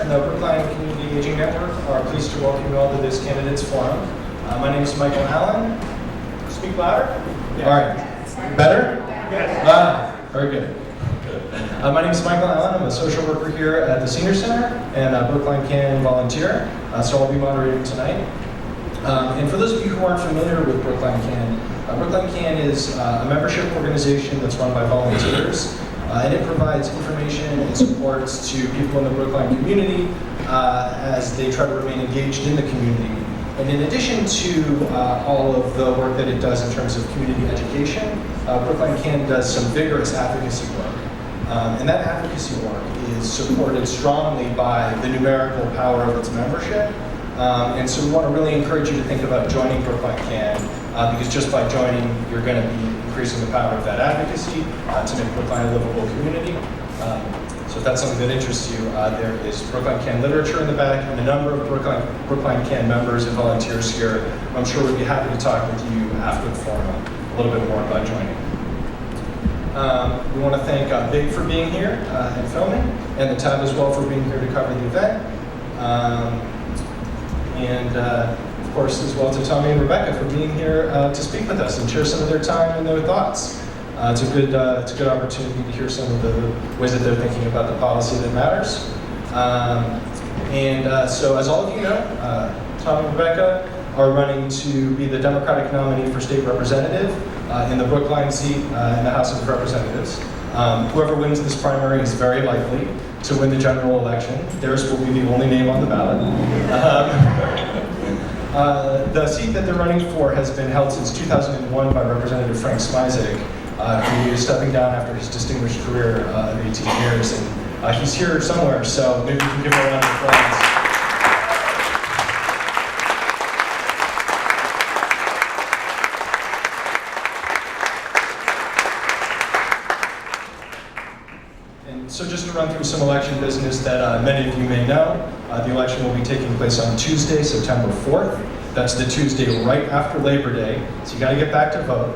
and the Brookline Community Aging Network are pleased to welcome you all to this Candidates Forum. My name is Michael Allen. Speak louder? Yeah. All right. Better? Yes. Very good. My name is Michael Allen. I'm a social worker here at the Senior Center and a Brookline Can volunteer, so I'll be moderating tonight. And for those of you who aren't familiar with Brookline Can is a membership organization that's run by volunteers, and it provides information and supports to people in the Brookline community as they try to remain engaged in the community. And in addition to all of the work that it does in terms of community education, Brookline Can does some vigorous advocacy work. And that advocacy work is supported strongly by the numerical power of its membership. And so we want to really encourage you to think about joining Brookline Can, because just by joining, you're going to be increasing the power of that advocacy to make Brookline a livable community. So if that's something that interests you, there is Brookline Can literature in the back and a number of Brookline Can members and volunteers here. I'm sure we'd be happy to talk with you after the forum a little bit more about joining. We want to thank Big for being here and filming, and the Tab as well for being here to cover the event. Of course, as well to Tommy and Rebecca for being here to speak with us and share some of their time and their thoughts. It's a good opportunity to hear some of the ways that they're thinking about the policy that matters. So as all of you know, Tommy and Rebecca are running to be the Democratic nominee for state representative in the Brookline seat in the House of Representatives. Whoever wins this primary is very likely to win the general election. Theirs will be the only name on the ballot. The seat that they're running for has been held since 2001 by Representative Frank Smizek, who is stepping down after his distinguished career of 18 years. And he's here somewhere, so maybe we can give him a round of applause. So just to run through some election business that many of you may know, the election will be taking place on Tuesday, September 4th. That's the Tuesday right after Labor Day, so you gotta get back to vote.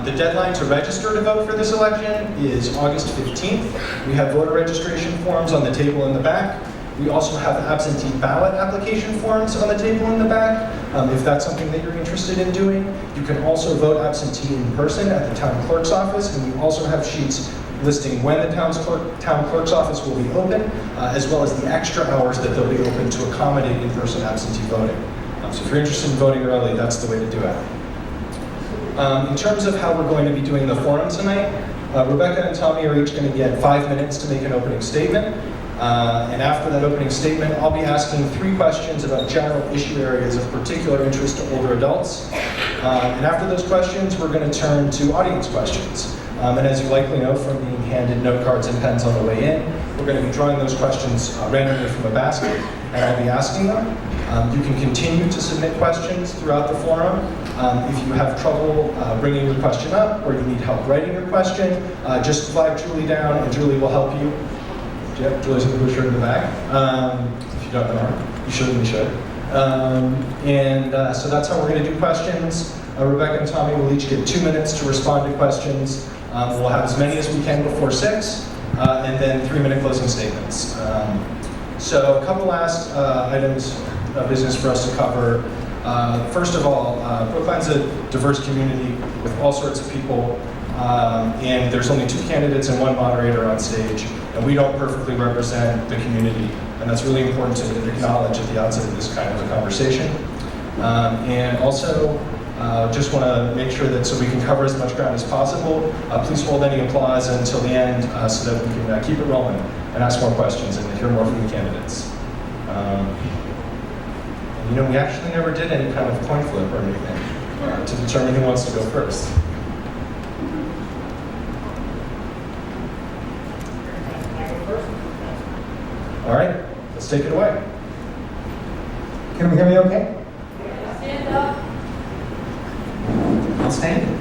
The deadline to register to vote for this election is August 15th. We have voter registration forms on the table in the back. We also have absentee ballot application forms on the table in the back. If that's something that you're interested in doing, you can also vote absentee in person at the town clerk's office, and we also have sheets listing when the town clerk's office will be open, as well as the extra hours that they'll be open to accommodate in-person absentee voting. So if you're interested in voting early, that's the way to do it. In terms of how we're going to be doing the forum tonight, Rebecca and Tommy are each going to get 5 minutes to make an opening statement. And after that opening statement, I'll be asking 3 questions about general issue areas of particular interest to older adults. And after those questions, we're going to turn to audience questions. And as you likely know from being handed note cards and pens on the way in, we're going to be drawing those questions randomly from a basket, and I'll be asking them. You can continue to submit questions throughout the forum. If you have trouble bringing your question up or you need help writing your question, just flag Julie down and Julie will help you. Yep, Julie's in the blue shirt in the back. If you don't know her, you should. So that's how we're going to do questions. Rebecca and Tommy will each get 2 minutes to respond to questions. We'll have as many as we can before 6, and then 3-minute closing statements. So a couple last items of business for us to cover. First of all, Brookline's a diverse community with all sorts of people, and there's only 2 candidates and 1 moderator on stage, and we don't perfectly represent the community, and that's really important to acknowledge at the outset of this kind of a conversation. And also, just want to make sure that so we can cover as much ground as possible, please hold any applause until the end so that we can keep it rolling and ask more questions and hear more from the candidates. And, we actually never did any kind of coin flip or anything to determine who wants to go first. All right, let's take it away. Can we hear me okay? Stand up. I'll stand.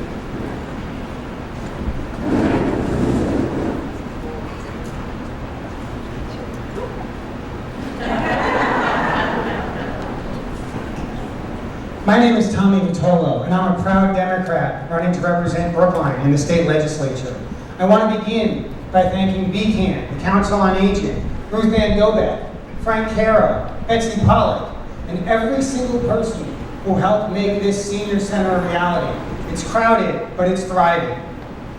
My name is Tommy Vitolo, and I'm a proud Democrat running to represent Brookline in the state legislature. I want to begin by thanking BCAN, the Council on Aging, Ruth Ann Gobet, Frank Caro, Betsy Pollock, and every single person who helped make this senior center a reality. It's crowded, but it's thriving.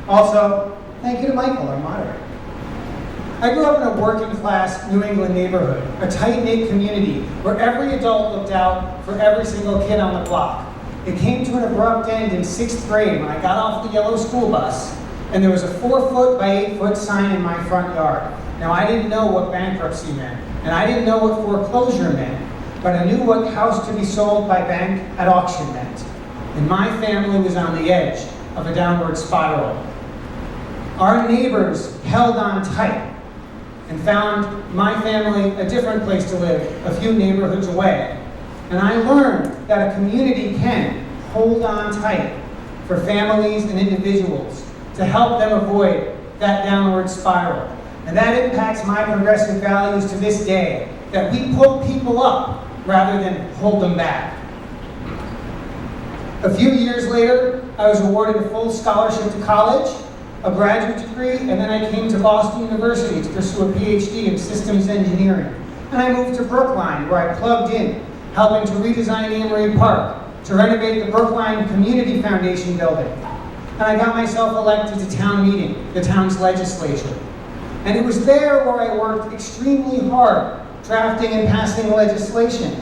Also, thank you to Michael, our moderator. I grew up in a working-class New England neighborhood, a tight-knit community where every adult looked out for every single kid on the block. It came to an abrupt end in 6th grade when I got off the yellow school bus and there was a 4-foot by 8-foot sign in my front yard. Now, I didn't know what bankruptcy meant, and I didn't know what foreclosure meant, but I knew what house to be sold by bank at auction meant. And my family was on the edge of a downward spiral. Our neighbors held on tight and found my family a different place to live a few neighborhoods away. And I learned that a community can hold on tight for families and individuals to help them avoid that downward spiral. And that impacts my progressive values to this day, that we pull people up rather than hold them back. A few years later, I was awarded a full scholarship to college, a graduate degree, and then I came to Boston University to pursue a PhD in systems engineering. And I moved to Brookline, where I plugged in, helping to redesign Amory Park, to renovate the Brookline Community Foundation building. And I got myself elected to town meeting, the town's legislature. And it was there where I worked extremely hard, drafting and passing legislation,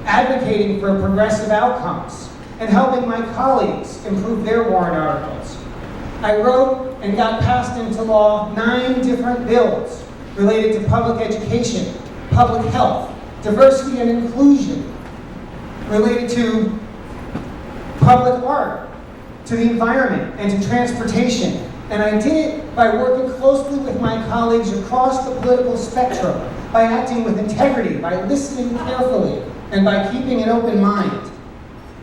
advocating for progressive outcomes, and helping my colleagues improve their warrant articles. I wrote and got passed into law 9 different bills related to public education, public health, diversity and inclusion, related to public art, to the environment, and to transportation. And I did it by working closely with my colleagues across the political spectrum, by acting with integrity, by listening carefully, and by keeping an open mind.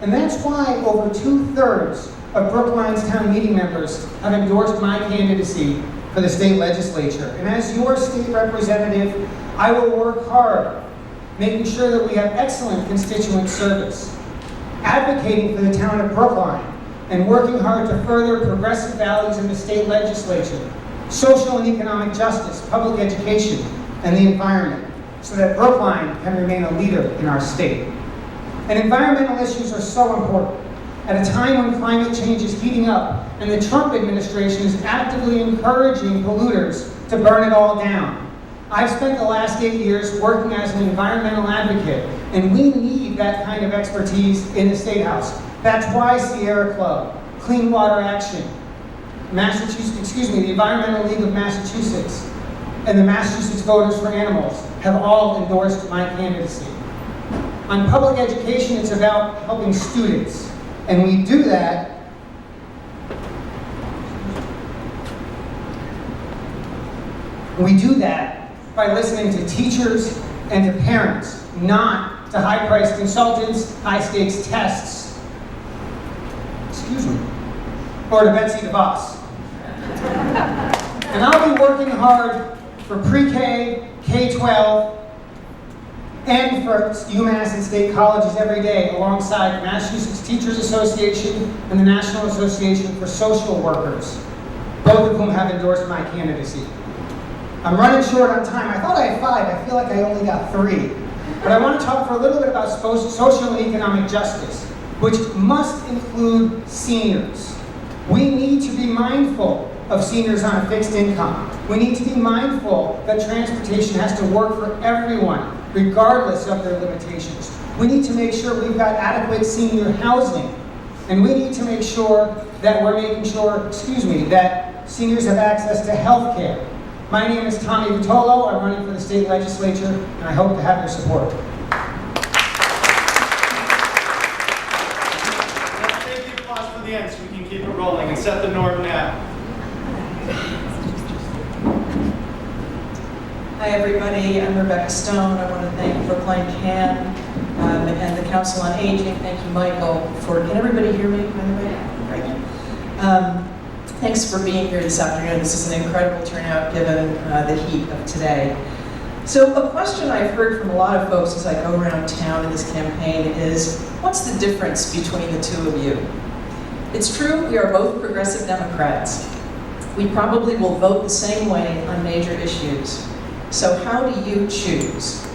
And that's why over 2/3 of Brookline's town meeting members have endorsed my candidacy for the state legislature. And as your state representative, I will work hard, making sure that we have excellent constituent service, advocating for the town of Brookline, and working hard to further progressive values in the state legislature, social and economic justice, public education, and the environment, so that Brookline can remain a leader in our state. And environmental issues are so important. At a time when climate change is heating up and the Trump administration is actively encouraging polluters to burn it all down. I've spent the last 8 years working as an environmental advocate, and we need that kind of expertise in the State House. That's why Sierra Club, Clean Water Action, the Environmental League of Massachusetts, and the Massachusetts Voters for Animals have all endorsed my candidacy. On public education, it's about helping students. And we do that by listening to teachers and to parents, not to high-priced consultants, high-stakes tests, or to Betsy DeVos. And I'll be working hard for pre-K, K-12, and for UMass and state colleges every day alongside the Massachusetts Teachers Association and the National Association for Social Workers, both of whom have endorsed my candidacy. I'm running short on time. I thought I had 5. I feel like I only got 3. But I want to talk for a little bit about social and economic justice, which must include seniors. We need to be mindful of seniors on a fixed income. We need to be mindful that transportation has to work for everyone, regardless of their limitations. We need to make sure we've got adequate senior housing. And we need to make sure that that seniors have access to health care. My name is Tommy Vitolo. I'm running for the state legislature, and I hope to have your support. Let's take the applause for the end so we can keep it rolling and set the norm now. Hi everybody, I'm Rebecca Stone. I want to thank Brookline CAN and the Council on Aging. Thank you, Michael, can everybody hear me, by the way? Right. Thanks for being here this afternoon. This is an incredible turnout given the heat of today. So a question I've heard from a lot of folks as I go around town in this campaign is, what's the difference between the two of you? It's true, we are both progressive Democrats. We probably will vote the same way on major issues. So how do you choose?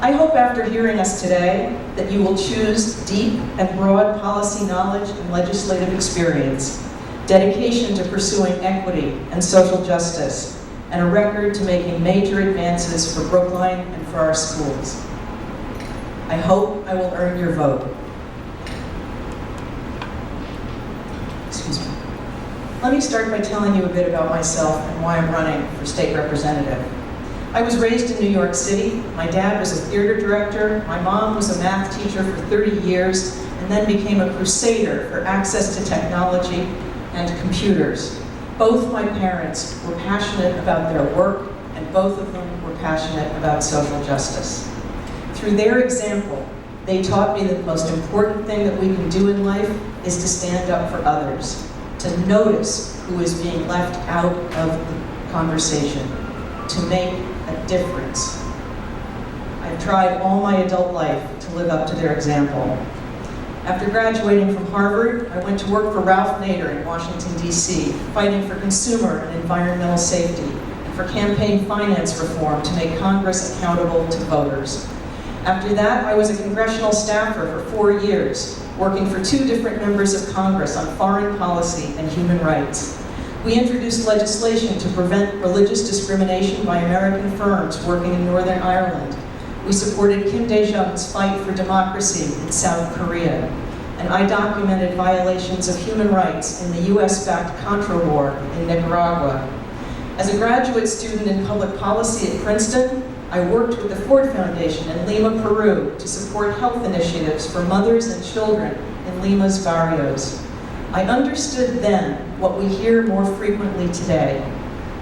I hope after hearing us today that you will choose deep and broad policy knowledge and legislative experience, dedication to pursuing equity and social justice, and a record to making major advances for Brookline and for our schools. I hope I will earn your vote. Excuse me. Let me start by telling you a bit about myself and why I'm running for state representative. I was raised in New York City. My dad was a theater director. My mom was a math teacher for 30 years and then became a crusader for access to technology and computers. Both my parents were passionate about their work, and both of them were passionate about social justice. Through their example, they taught me that the most important thing that we can do in life is to stand up for others, to notice who is being left out of the conversation, to make a difference. I've tried all my adult life to live up to their example. After graduating from Harvard, I went to work for Ralph Nader in Washington, D.C., fighting for consumer and environmental safety and for campaign finance reform to make Congress accountable to voters. After that, I was a congressional staffer for 4 years, working for 2 different members of Congress on foreign policy and human rights. We introduced legislation to prevent religious discrimination by American firms working in Northern Ireland. We supported Kim Dae-jung's fight for democracy in South Korea. And I documented violations of human rights in the US-backed Contra War in Nicaragua. As a graduate student in public policy at Princeton, I worked with the Ford Foundation in Lima, Peru to support health initiatives for mothers and children in Lima's barrios. I understood then what we hear more frequently today,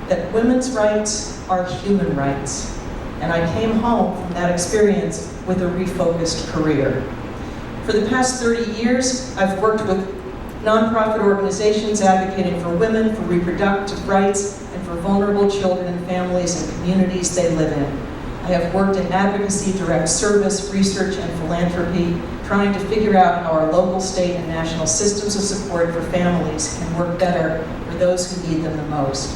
that women's rights are human rights. And I came home from that experience with a refocused career. For the past 30 years, I've worked with nonprofit organizations advocating for women, for reproductive rights, and for vulnerable children and families and communities they live in. I have worked in advocacy, direct service, research, and philanthropy, trying to figure out how our local, state, and national systems of support for families can work better for those who need them the most.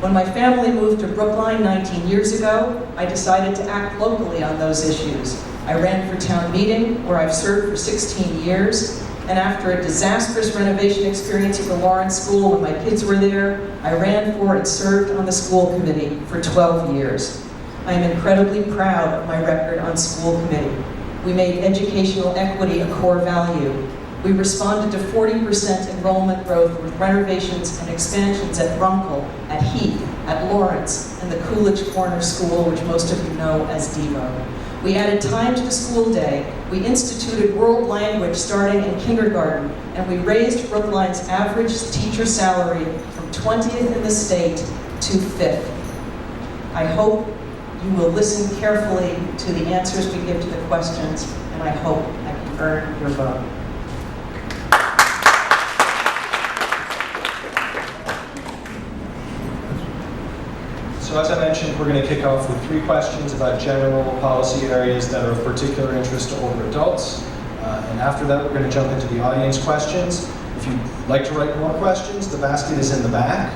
When my family moved to Brookline 19 years ago, I decided to act locally on those issues. I ran for town meeting, where I've served for 16 years, and after a disastrous renovation experience at the Lawrence School when my kids were there, I ran for and served on the school committee for 12 years. I am incredibly proud of my record on school committee. We made educational equity a core value. We responded to 40% enrollment growth with renovations and expansions at Runkle, at Heath, at Lawrence, and the Coolidge Corner School, which most of you know as Devo. We added time to the school day. We instituted world language starting in kindergarten, and we raised Brookline's average teacher salary from 20th in the state to 5th. I hope you will listen carefully to the answers we give to the questions, and I hope I can earn your vote. So as I mentioned, we're going to kick off with 3 questions about general policy areas that are of particular interest to older adults. And after that, we're going to jump into the audience questions. If you'd like to write more questions, the basket is in the back.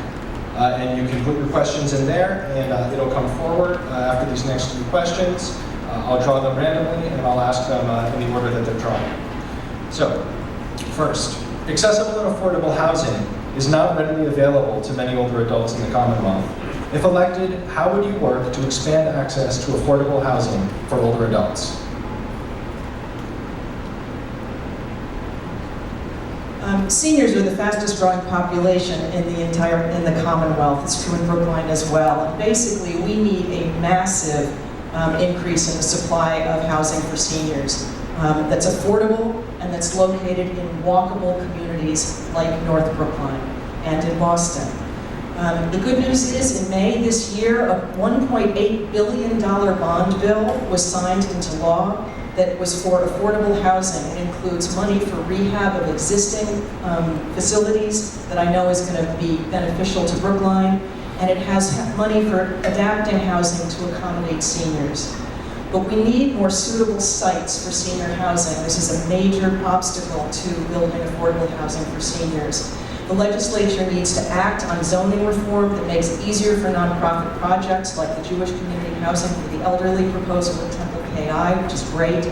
And you can put your questions in there, and it'll come forward after these next 3 questions. I'll draw them randomly, and I'll ask them in the order that they're drawn. So, first, accessible and affordable housing is not readily available to many older adults in the Commonwealth. If elected, how would you work to expand access to affordable housing for older adults? Seniors are the fastest growing population in the Commonwealth. It's true in Brookline as well. And basically, we need a massive increase in the supply of housing for seniors that's affordable and that's located in walkable communities like North Brookline and in Boston. The good news is, in May this year, a $1.8 billion bond bill was signed into law that was for affordable housing. It includes money for rehab of existing facilities that I know is going to be beneficial to Brookline, and it has money for adapting housing to accommodate seniors. But we need more suitable sites for senior housing. This is a major obstacle to building affordable housing for seniors. The legislature needs to act on zoning reform that makes it easier for nonprofit projects like the Jewish Community Housing for the Elderly proposal at Temple PKI, which is great.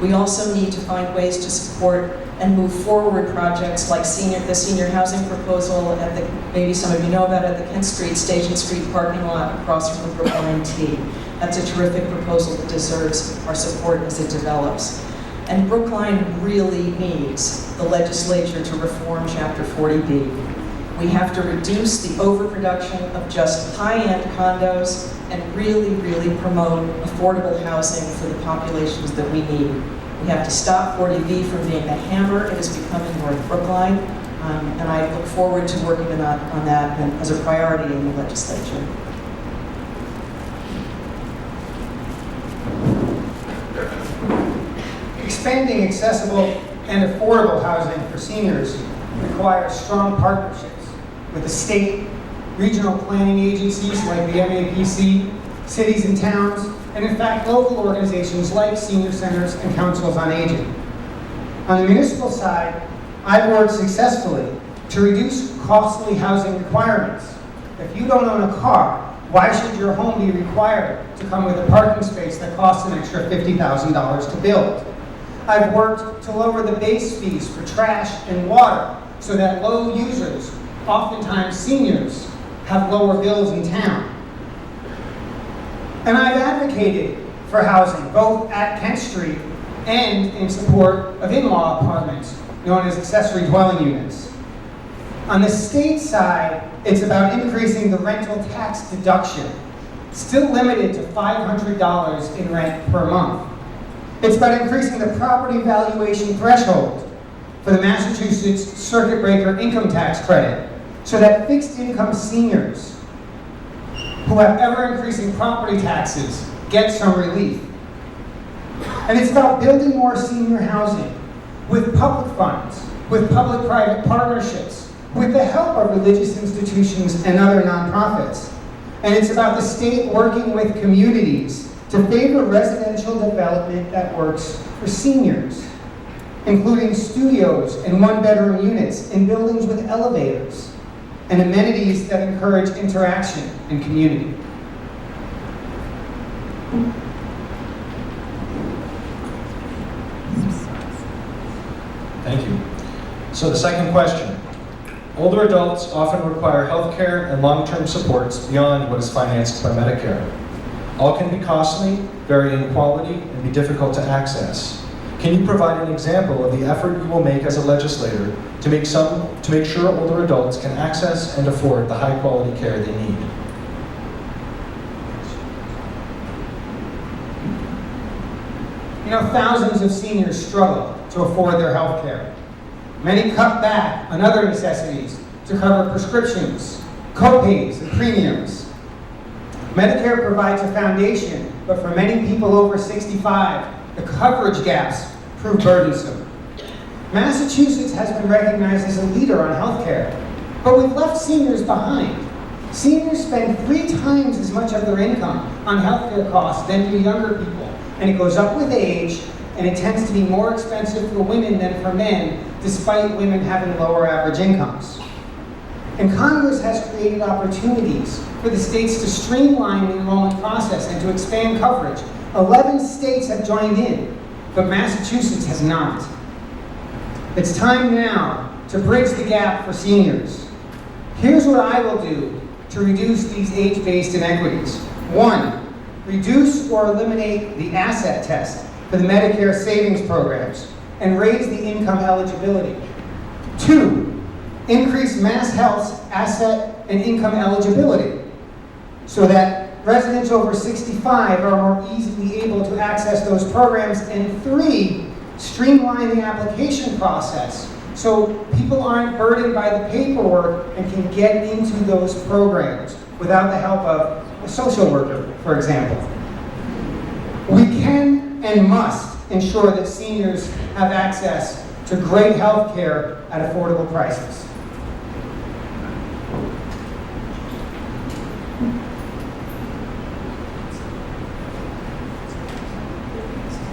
We also need to find ways to support and move forward projects like the senior housing proposal at the, maybe some of you know about it, the Kent Street, Station Street parking lot across from the Brookline T. That's a terrific proposal that deserves our support as it develops. And Brookline really needs the legislature to reform Chapter 40B. We have to reduce the overproduction of just high-end condos and really, really promote affordable housing for the populations that we need. We have to stop 40B from being the hammer it is becoming North Brookline, and I look forward to working on that as a priority in the legislature. Expanding accessible and affordable housing for seniors requires strong partnerships with the state, regional planning agencies like the MAPC, cities and towns, and in fact local organizations like senior centers and councils on aging. On the municipal side, I've worked successfully to reduce costly housing requirements. If you don't own a car, why should your home be required to come with a parking space that costs an extra $50,000 to build? I've worked to lower the base fees for trash and water so that low users, oftentimes seniors, have lower bills in town. And I've advocated for housing, both at Kent Street and in support of in-law apartments, known as accessory dwelling units. On the state side, it's about increasing the rental tax deduction, still limited to $500 in rent per month. It's about increasing the property valuation threshold for the Massachusetts circuit breaker income tax credit so that fixed income seniors who have ever-increasing property taxes get some relief. And it's about building more senior housing with public funds, with public-private partnerships, with the help of religious institutions and other nonprofits. And it's about the state working with communities to favor residential development that works for seniors, including studios and one-bedroom units in buildings with elevators, and amenities that encourage interaction and community. Thank you. So the second question. Older adults often require health care and long-term supports beyond what is financed by Medicare. All can be costly, vary in quality, and be difficult to access. Can you provide an example of the effort you will make as a legislator to make sure older adults can access and afford the high-quality care they need? You know, thousands of seniors struggle to afford their health care. Many cut back on other necessities to cover prescriptions, co-pays, and premiums. Medicare provides a foundation, but for many people over 65, the coverage gaps prove burdensome. Massachusetts has been recognized as a leader on health care, but we've left seniors behind. Seniors spend 3 times as much of their income on healthcare costs than do younger people, and it goes up with age, and it tends to be more expensive for women than for men, despite women having lower average incomes. And Congress has created opportunities for the states to streamline the enrollment process and to expand coverage. 11 states have joined in, but Massachusetts has not. It's time now to bridge the gap for seniors. Here's what I will do to reduce these age-based inequities. 1, reduce or eliminate the asset test for the Medicare savings programs and raise the income eligibility. 2, increase Mass Health's asset and income eligibility so that residents over 65 are more easily able to access those programs. And 3, streamline the application process so people aren't burdened by the paperwork and can get into those programs without the help of a social worker, for example. We can and must ensure that seniors have access to great health care at affordable prices.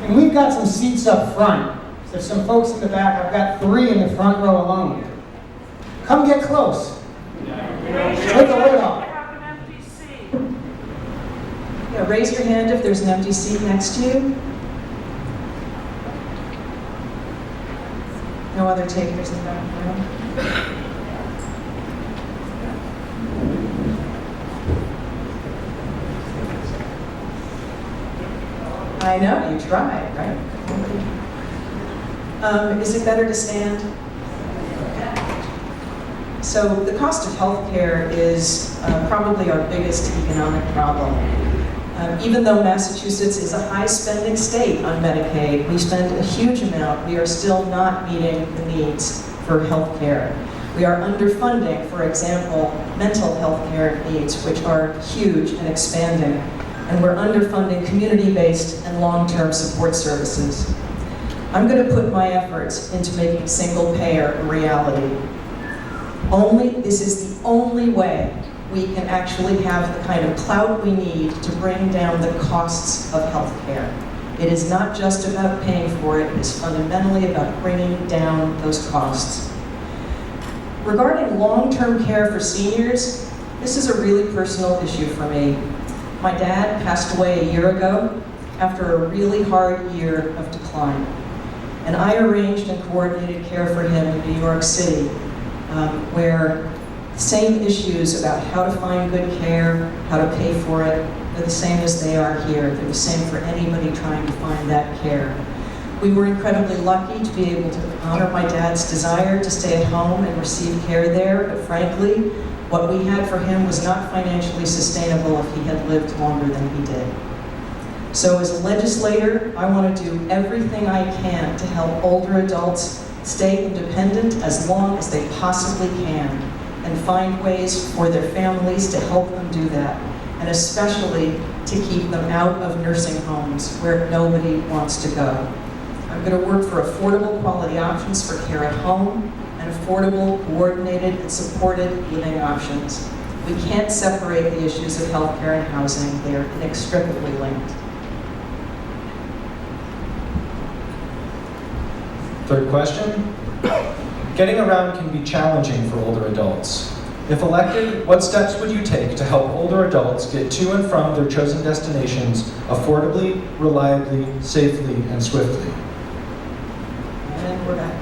And we've got some seats up front. There's some folks in the back. I've got 3 in the front row alone. Come get close. Take the lid off. Have an empty seat. Yeah, Raise your hand if there's an empty seat next to you. No other takers in the back of the room? I know, you tried, right? Is it better to stand? So the cost of healthcare is probably our biggest economic problem. Even though Massachusetts is a high-spending state on Medicaid, we spend a huge amount, we are still not meeting the needs for healthcare. We are underfunding, for example, mental health care needs, which are huge and expanding. And we're underfunding community-based and long-term support services. I'm going to put my efforts into making single payer a reality. This is the only way we can actually have the kind of clout we need to bring down the costs of healthcare. It is not just about paying for it, it is fundamentally about bringing down those costs. Regarding long-term care for seniors, this is a really personal issue for me. My dad passed away a year ago after a really hard year of decline. And I arranged and coordinated care for him in New York City, where the same issues about how to find good care, how to pay for it, are the same as they are here. They're the same for anybody trying to find that care. We were incredibly lucky to be able to honor my dad's desire to stay at home and receive care there, but frankly, what we had for him was not financially sustainable if he had lived longer than he did. So as a legislator, I want to do everything I can to help older adults stay independent as long as they possibly can, and find ways for their families to help them do that, and especially to keep them out of nursing homes where nobody wants to go. I'm going to work for affordable quality options for care at home, and affordable, coordinated, and supported living options. We can't separate the issues of healthcare and housing. They are inextricably linked. Third question. Getting around can be challenging for older adults. If elected, what steps would you take to help older adults get to and from their chosen destinations affordably, reliably, safely, and swiftly? And we're back.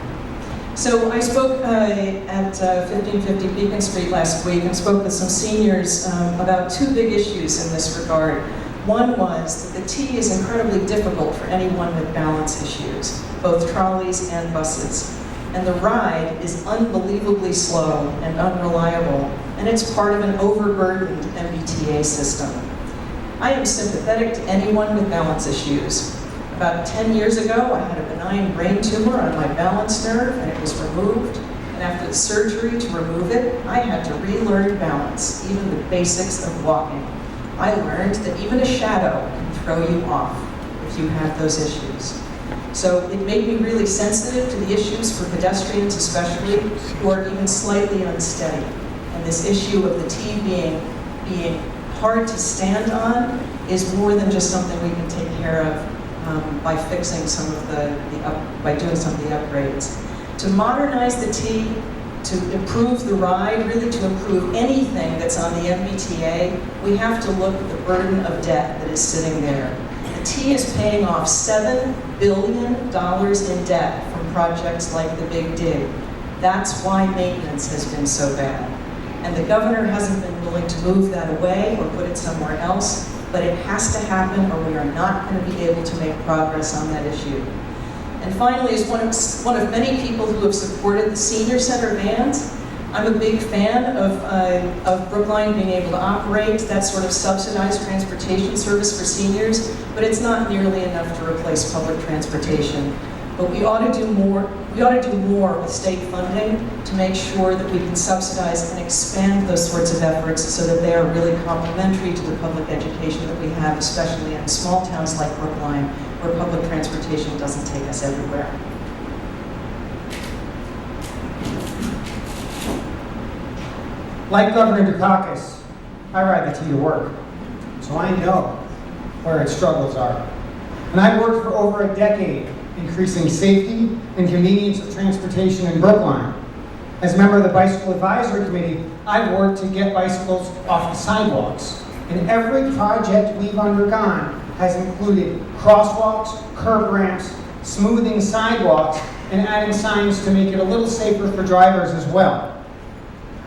So I spoke at 1550 Beacon Street last week and spoke with some seniors about two big issues in this regard. One was that the T is incredibly difficult for anyone with balance issues, both trolleys and buses. And the ride is unbelievably slow and unreliable, and it's part of an overburdened MBTA system. I am sympathetic to anyone with balance issues. About 10 years ago, I had a benign brain tumor on my balance nerve, and it was removed. And after the surgery to remove it, I had to relearn balance, even the basics of walking. I learned that even a shadow can throw you off if you have those issues. So it made me really sensitive to the issues for pedestrians especially, who are even slightly unsteady. And this issue of the T being hard to stand on is more than just something we can take care of by fixing some of by doing some of the upgrades. To modernize the T, to improve the ride, really to improve anything that's on the MBTA, we have to look at the burden of debt that is sitting there. The T is paying off $7 billion in debt from projects like the Big Dig. That's why maintenance has been so bad. And the governor hasn't been willing to move that away or put it somewhere else, but it has to happen or we are not going to be able to make progress on that issue. And finally, as one of many people who have supported the senior center vans, I'm a big fan of Brookline being able to operate that sort of subsidized transportation service for seniors, but it's not nearly enough to replace public transportation. But we ought to do more. We ought to do more with state funding to make sure that we can subsidize and expand those sorts of efforts so that they are really complementary to the public education that we have, especially in small towns like Brookline, where public transportation doesn't take us everywhere. Like Governor Dukakis, I ride the T to work, so I know where its struggles are. And I've worked for over a decade increasing safety and convenience of transportation in Brookline. As a member of the Bicycle Advisory Committee, I've worked to get bicycles off the sidewalks. And every project we've undergone has included crosswalks, curb ramps, smoothing sidewalks, and adding signs to make it a little safer for drivers as well.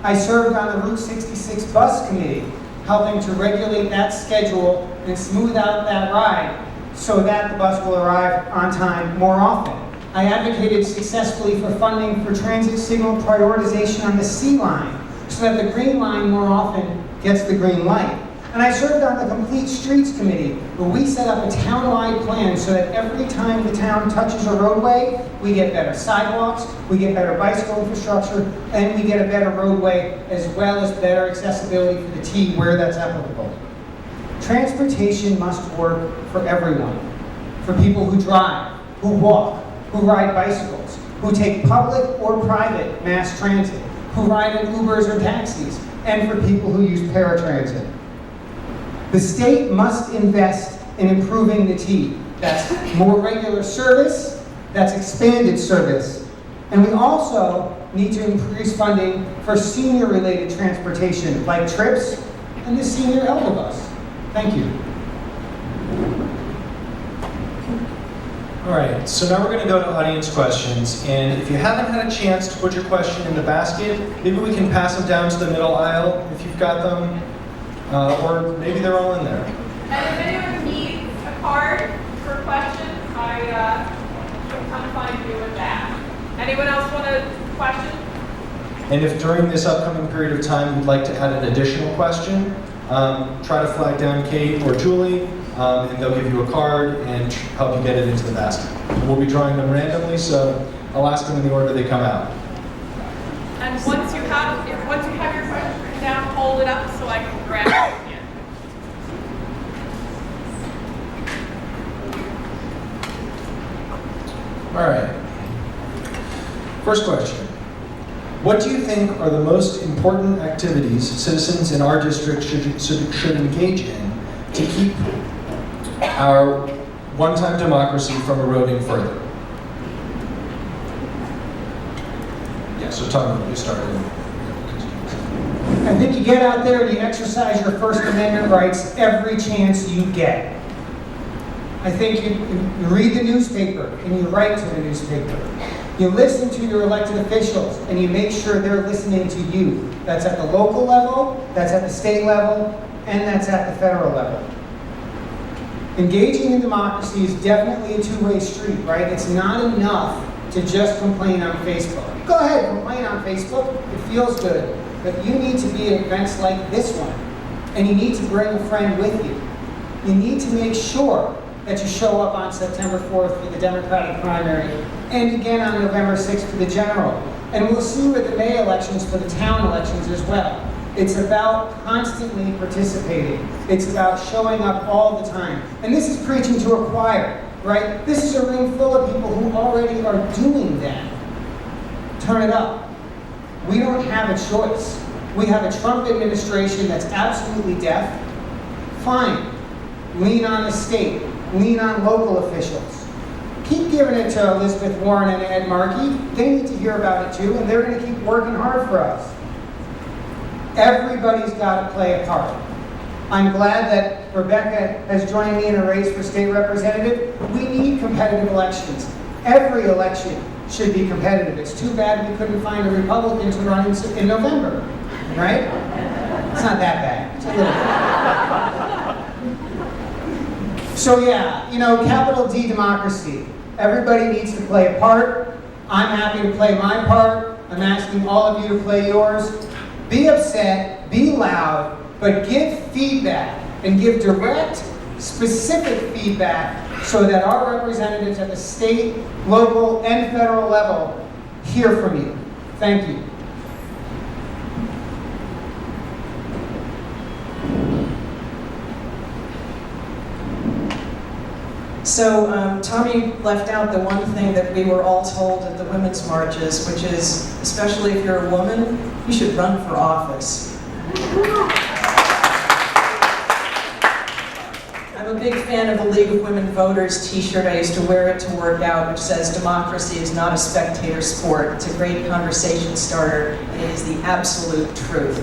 I served on the Route 66 bus committee, helping to regulate that schedule and smooth out that ride so that the bus will arrive on time more often. I advocated successfully for funding for transit signal prioritization on the C line so that the green line more often gets the green light. And I served on the Complete Streets Committee, where we set up a town-wide plan so that every time the town touches a roadway, we get better sidewalks, we get better bicycle infrastructure, and we get a better roadway, as well as better accessibility for the T where that's applicable. Transportation must work for everyone. For people who drive, who walk, who ride bicycles, who take public or private mass transit, who ride in Ubers or taxis, and for people who use paratransit. The state must invest in improving the T. That's more regular service, that's expanded service. And we also need to increase funding for senior-related transportation, like trips and the senior elder bus. Thank you. All right, so now we're going to go to audience questions. And if you haven't had a chance to put your question in the basket, maybe we can pass them down to the middle aisle if you've got them. Or maybe they're all in there. And if anyone needs a card for questions, I can come find you with that. Anyone else want a question? And if during this upcoming period of time you'd like to add an additional question, try to flag down Kate or Julie, and they'll give you a card and help you get it into the basket. We'll be drawing them randomly, so I'll ask them in the order they come out. And once you have your question written down, hold it up so I can grab it again. All right. First question. What do you think are the most important activities citizens in our district should engage in to keep our one-time democracy from eroding further? Yeah, so Tom, you started. I think you get out there and you exercise your First Amendment rights every chance you get. I think you read the newspaper and you write to the newspaper. You listen to your elected officials and you make sure they're listening to you. That's at the local level, that's at the state level, and that's at the federal level. Engaging in democracy is definitely a two-way street, right? It's not enough to just complain on Facebook. Go ahead, complain on Facebook. It feels good. But you need to be at events like this one. And you need to bring a friend with you. You need to make sure that you show up on September 4th for the Democratic primary and again on November 6th for the general. And we'll see with the May elections for the town elections as well. It's about constantly participating. It's about showing up all the time. And this is preaching to a choir, right? This is a room full of people who already are doing that. Turn it up. We don't have a choice. We have a Trump administration that's absolutely deaf. Fine. Lean on the state. Lean on local officials. Keep giving it to Elizabeth Warren and Ed Markey. They need to hear about it too, and they're going to keep working hard for us. Everybody's got to play a part. I'm glad that Rebecca has joined me in a race for state representative. We need competitive elections. Every election should be competitive. It's too bad we couldn't find a Republican to run in November, right? It's not that bad. It's a little bit. So yeah, capital D democracy. Everybody needs to play a part. I'm happy to play my part. I'm asking all of you to play yours. Be upset, be loud, but give feedback and give direct, specific feedback so that our representatives at the state, local, and federal level hear from you. Thank you. So Tommy left out the one thing that we were all told at the women's marches, which is, especially if you're a woman, you should run for office. I'm a big fan of the League of Women Voters t-shirt. I used to wear it to work out, which says, "Democracy is not a spectator sport. It's a great conversation starter, and it is the absolute truth."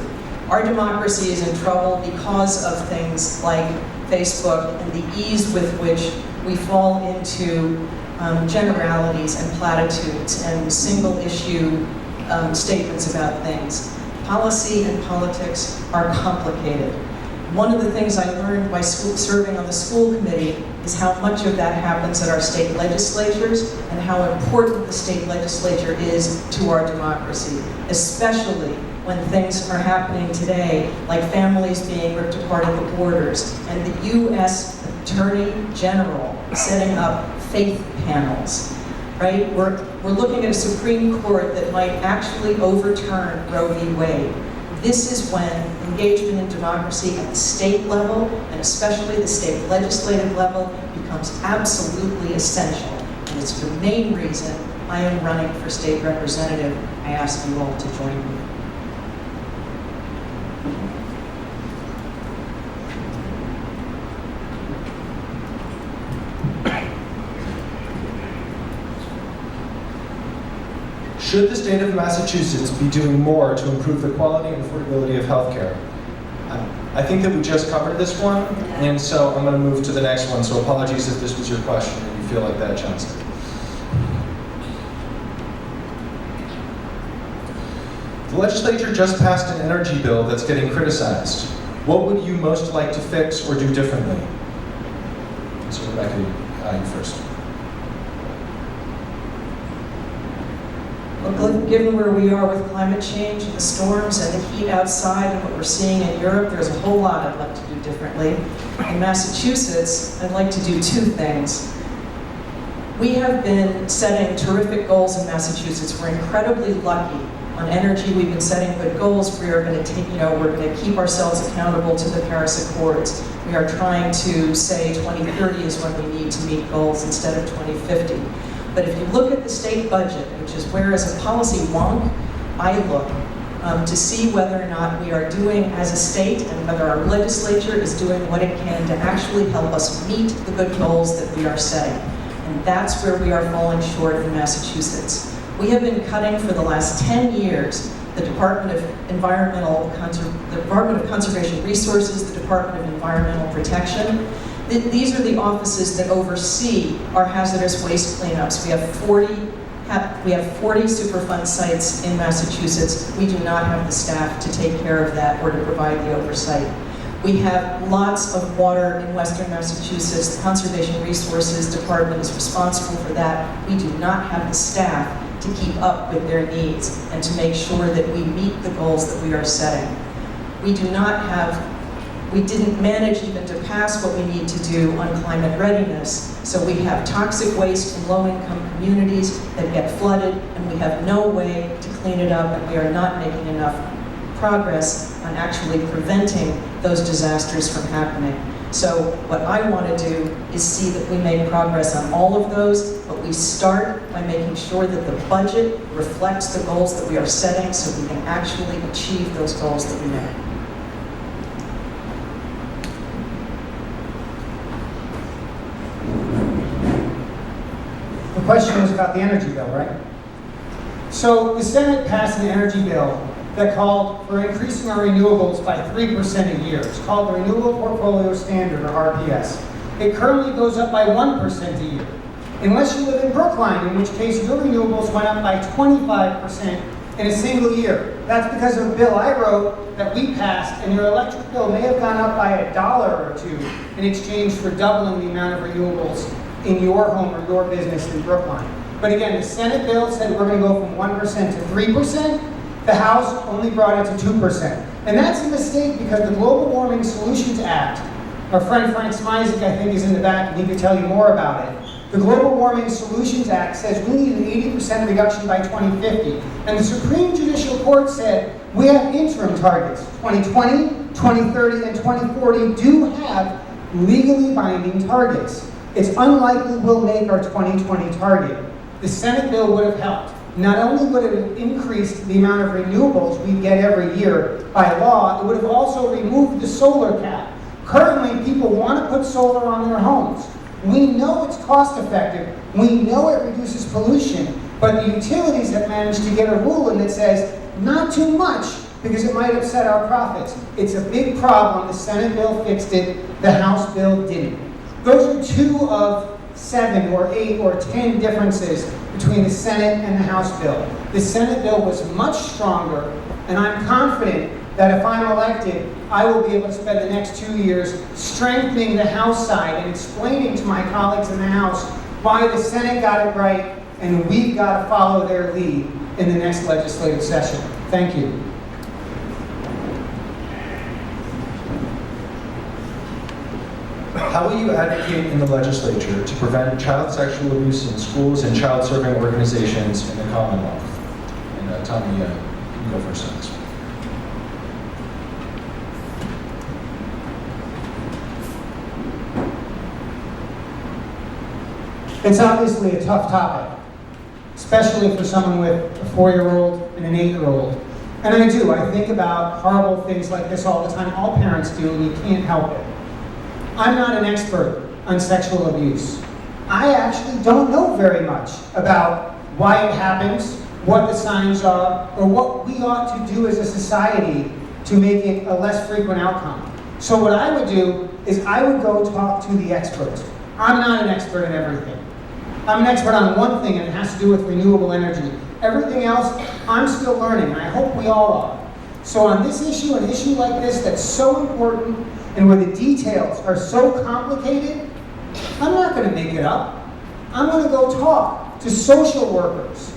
Our democracy is in trouble because of things like Facebook and the ease with which we fall into generalities and platitudes and single issue statements about things. Policy and politics are complicated. One of the things I learned by serving on the school committee is how much of that happens at our state legislatures and how important the state legislature is to our democracy, especially when things are happening today, like families being ripped apart at the borders, and the U.S. Attorney General setting up faith panels, right? We're looking at a Supreme Court that might actually overturn Roe v. Wade. This is when engagement in democracy at the state level, and especially the state legislative level, becomes absolutely essential. And it's the main reason I am running for state representative. I ask you all to join me. Should the state of Massachusetts be doing more to improve the quality and affordability of healthcare? I think that we just covered this one, and so I'm going to move to the next one. So apologies if this was your question and you feel like that, Johnson. The legislature just passed an energy bill that's getting criticized. What would you most like to fix or do differently? So Rebecca, you first. Well, given where we are with climate change and the storms and the heat outside and what we're seeing in Europe, there's a whole lot I'd like to do differently. In Massachusetts, I'd like to do two things. We have been setting terrific goals in Massachusetts. We're incredibly lucky on energy. We've been setting good goals. We are going to we're going to keep ourselves accountable to the Paris Accords. We are trying to say 2030 is when we need to meet goals instead of 2050. But if you look at the state budget, which is where as a policy wonk, I look to see whether or not we are doing as a state and whether our legislature is doing what it can to actually help us meet the good goals that we are setting. And that's where we are falling short in Massachusetts. We have been cutting for the last 10 years the Department of Conservation Resources, the Department of Environmental Protection. These are the offices that oversee our hazardous waste cleanups. We have 40 Superfund sites in Massachusetts. We do not have the staff to take care of that or to provide the oversight. We have lots of water in Western Massachusetts. The Conservation Resources Department is responsible for that. We do not have the staff to keep up with their needs and to make sure that we meet the goals that we are setting. We didn't manage even to pass what we need to do on climate readiness. So we have toxic waste in low-income communities that get flooded, and we have no way to clean it up, and we are not making enough progress on actually preventing those disasters from happening. So what I want to do is see that we make progress on all of those, but we start by making sure that the budget reflects the goals that we are setting so we can actually achieve those goals that we make. The question was about the energy bill, right? So the Senate passed an energy bill that called for increasing our renewables by 3% a year. It's called the Renewable Portfolio Standard, or RPS. It currently goes up by 1% a year. Unless you live in Brookline, in which case your renewables went up by 25% in a single year. That's because of a bill I wrote that we passed, and your electric bill may have gone up by $1 or $2 in exchange for doubling the amount of renewables in your home or your business in Brookline. But again, the Senate bill said we're going to go from 1% to 3%. The House only brought it to 2%. And that's a mistake because the Global Warming Solutions Act, our friend Frank Smizik, I think, is in the back and he could tell you more about it. The Global Warming Solutions Act says we need an 80% reduction by 2050. And the Supreme Judicial Court said we have interim targets. 2020, 2030, and 2040 do have legally binding targets. It's unlikely we'll make our 2020 target. The Senate bill would have helped. Not only would it have increased the amount of renewables we get every year by law, it would have also removed the solar cap. Currently, people want to put solar on their homes. We know it's cost effective. We know it reduces pollution. But the utilities have managed to get a rule in that says not too much because it might upset our profits. It's a big problem. The Senate bill fixed it, the House bill didn't. Those are 2 of 7 or 8 or 10 differences between the Senate and the House bill. The Senate bill was much stronger, and I'm confident that if I'm elected, I will be able to spend the next 2 years strengthening the House side and explaining to my colleagues in the House why the Senate got it right, and we've got to follow their lead in the next legislative session. Thank you. How will you advocate in the legislature to prevent child sexual abuse in schools and child-serving organizations in the Commonwealth? And Tommy, you can go first on this one. It's obviously a tough topic, especially for someone with a 4-year-old and an 8-year-old. And I do. I think about horrible things like this all the time. All parents do, and you can't help it. I'm not an expert on sexual abuse. I actually don't know very much about why it happens, what the signs are, or what we ought to do as a society to make it a less frequent outcome. So what I would do is I would go talk to the experts. I'm not an expert in everything. I'm an expert on one thing, and it has to do with renewable energy. Everything else, I'm still learning, and I hope we all are. So on this issue, an issue like this that's so important, and where the details are so complicated, I'm not going to make it up. I'm going to go talk to social workers,